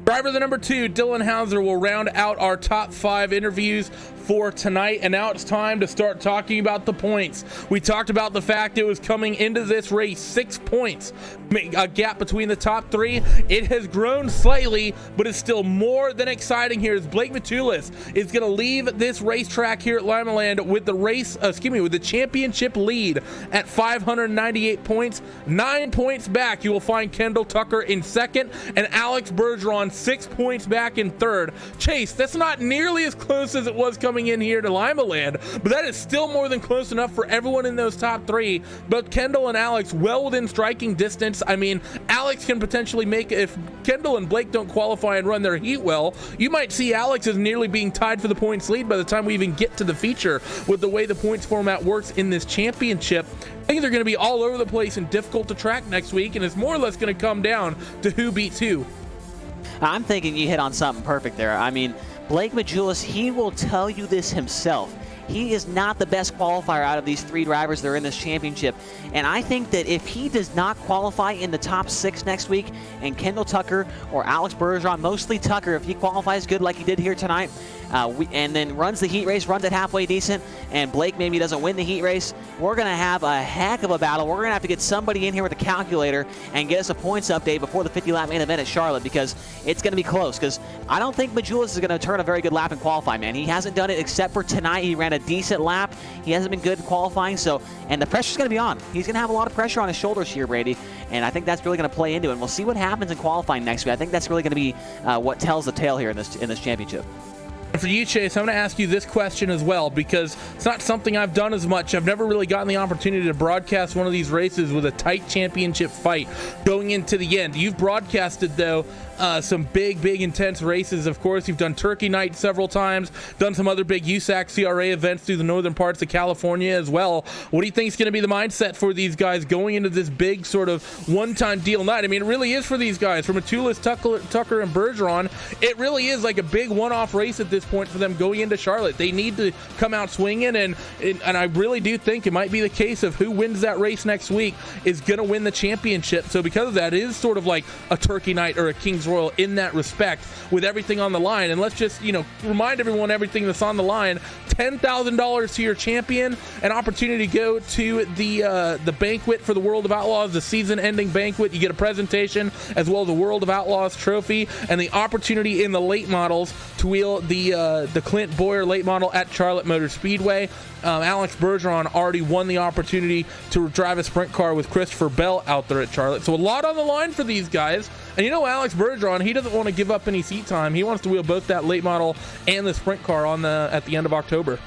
Driver the number 2, Dylan Hauser, will round out our top 5 interviews for tonight, and now it's time to start talking about the points. We talked about the fact it was coming into this race 6 points, a gap between the top 3. It has grown slightly, but it's still more than exciting here as Blake Matulis is going to leave this racetrack here at Limaland with the championship lead at 598 points. 9 points back, you will find Kendall Tucker in 2nd and Alex Bergeron 6 points back in 3rd. Chase, that's not nearly as close as it was coming in here to Limaland, but that is still more than close enough for everyone in those top 3. But Kendall and Alex well within striking distance. I mean, Alex can potentially make, if Kendall and Blake don't qualify and run their heat well, you might see Alex as nearly being tied for the points lead by the time we even get to the feature with the way the points format works in this championship. Things are going to be all over the place and difficult to track next week, and it's more or less going to come down to who beats who. I'm thinking you hit on something perfect there. I mean, Blake Majulis, he will tell you this himself. he is not the best qualifier out of these 3 drivers that are in this championship. And I think that if he does not qualify in the top 6 next week, and Kendall Tucker or Alex Bergeron, mostly Tucker, if he qualifies good like he did here tonight, and then runs the heat race, runs it halfway decent, and Blake maybe doesn't win the heat race, we're going to have a heck of a battle. We're going to have to get somebody in here with a calculator and get us a points update before the 50-lap main event at Charlotte, because it's going to be close. Because I don't think Majulis is going to turn a very good lap in qualifying, man. He hasn't done it except for tonight. He ran a decent lap. He hasn't been good in qualifying, and the pressure's going to be on. He's going to have a lot of pressure on his shoulders here, Brady, and I think that's really going to play into it. And we'll see what happens in qualifying next week. I think that's really going to be what tells the tale here in this championship. For you, Chase, I'm going to ask you this question as well, because it's not something I've done as much. I've never really gotten the opportunity to broadcast one of these races with a tight championship fight going into the end. You've broadcasted, though, some big, intense races. Of course, you've done Turkey Night several times, done some other big USAC CRA events through the northern parts of California as well. What do you think is going to be the mindset for these guys going into this big sort of one-time deal night? I mean, it really is for these guys. For Majulis, Tucker, and Bergeron, it really is like a big one-off race at this point for them going into Charlotte. They need to come out swinging, and I really do think it might be the case of who wins that race next week is going to win the championship. So because of that, it is sort of like a Turkey Night or a King's Royal in that respect, with everything on the line. And let's just, remind everyone everything that's on the line. $10,000 to your champion, an opportunity to go to the banquet for the World of Outlaws, the season-ending banquet. You get a presentation as well as the World of Outlaws trophy, and the opportunity in the late models to wheel the Clint Boyer late model at Charlotte Motor Speedway. Alex Bergeron already won the opportunity to drive a sprint car with Christopher Bell out there at Charlotte. So a lot on the line for these guys. And Alex Bergeron, he doesn't want to give up any seat time. He wants to wheel both that late model and the sprint car at the end of October.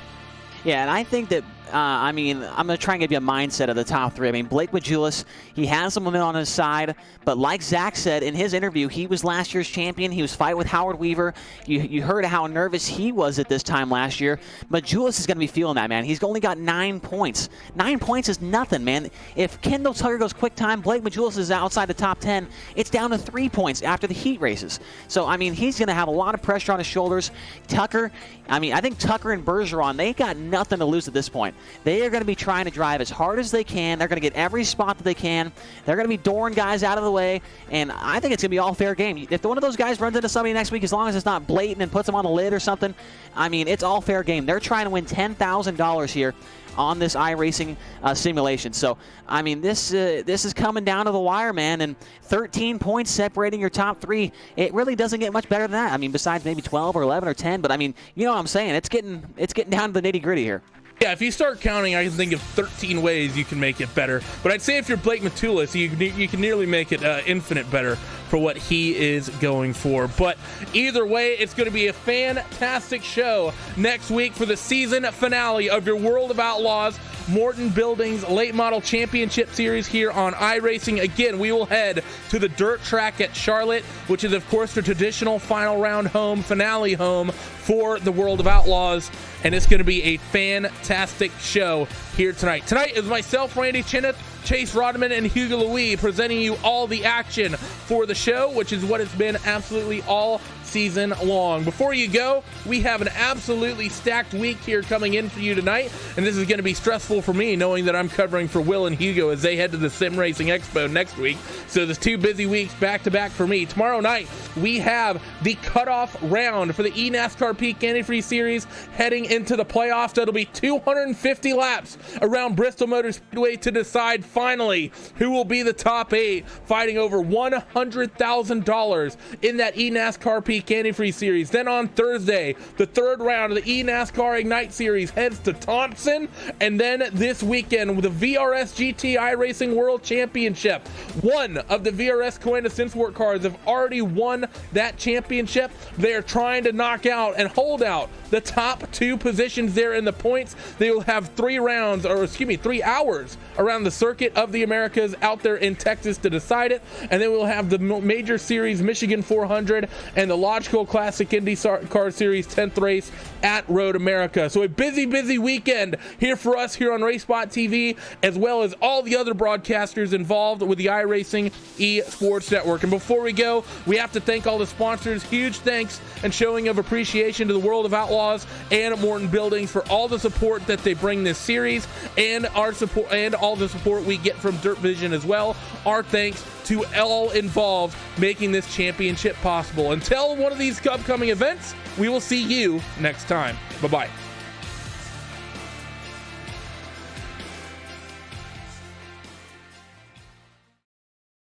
Yeah, and I think that, I'm going to try and give you a mindset of the top 3. I mean, Blake Majulis, he has some momentum on his side, but like Zach said in his interview, he was last year's champion. He was fighting with Howard Weaver. You heard how nervous he was at this time last year. Majulis is going to be feeling that, man. He's only got 9 points. 9 points is nothing, man. If Kendall Tucker goes quick time, Blake Majulis is outside the top 10. It's down to 3 points after the heat races. So, he's going to have a lot of pressure on his shoulders. Tucker, I think Tucker and Bergeron, they got nothing to lose at this point. They are going to be trying to drive as hard as they can. They're going to get every spot that they can. They're going to be dooring guys out of the way, and I think it's going to be all fair game. If one of those guys runs into somebody next week, as long as it's not blatant and puts them on the lid or something, it's all fair game. They're trying to win $10,000 here on this iRacing simulation. So, this is coming down to the wire, man, and 13 points separating your top 3. It really doesn't get much better than that. Besides maybe 12 or 11 or 10, but you know what I'm saying. It's getting down to the nitty-gritty here. Yeah, if you start counting, I can think of 13 ways you can make it better. But I'd say if you're Blake Majulis, you can nearly make it infinite better for what he is going for. But either way, it's going to be a fantastic show next week for the season finale of your World of Outlaws Morton Buildings Late Model Championship Series here on iRacing. Again, we will head to the dirt track at Charlotte, which is, of course, the traditional final round home, finale home for the World of Outlaws. And it's going to be a fantastic show here tonight. Tonight is myself, Randy Chineth, Chase Rodman, and Hugo Louis presenting you all the action for the show, which is what it's been absolutely all season long. Before you go, we have an absolutely stacked week here coming in for you tonight, and this is going to be stressful for me knowing that I'm covering for Will and Hugo as they head to the Sim Racing Expo next week. So there's 2 busy weeks back to back for me. Tomorrow night, we have the cutoff round for the eNASCAR Peak Antifreeze Series heading into the playoffs. That'll be 250 laps around Bristol Motor Speedway to decide finally who will be the top 8, fighting over $100,000 in that eNASCAR Peak Antifreeze Series. Then on Thursday, the 3rd round of the eNASCAR Ignite Series heads to Thompson, and then this weekend with the VRS GT iRacing World Championship. One of the VRS Coin Synsport cars have already won that championship. They are trying to knock out and hold out the top 2 positions there in the points. They will have 3 hours around the circuit of the Americas out there in Texas to decide it, and then we'll have the Major Series Michigan 400 and the chronological classic IndyCar Series 10th race at Road America. So a busy weekend here for us here on RaceBot TV, as well as all the other broadcasters involved with the iRacing eSports Network. And before we go, we have to thank all the sponsors. Huge thanks and showing of appreciation to the World of Outlaws and Morton Buildings for all the support that they bring this series, and our support and all the support we get from Dirt Vision as well. Our thanks to all involved making this championship possible. Until one of these upcoming events, we will see you next time. Bye-bye.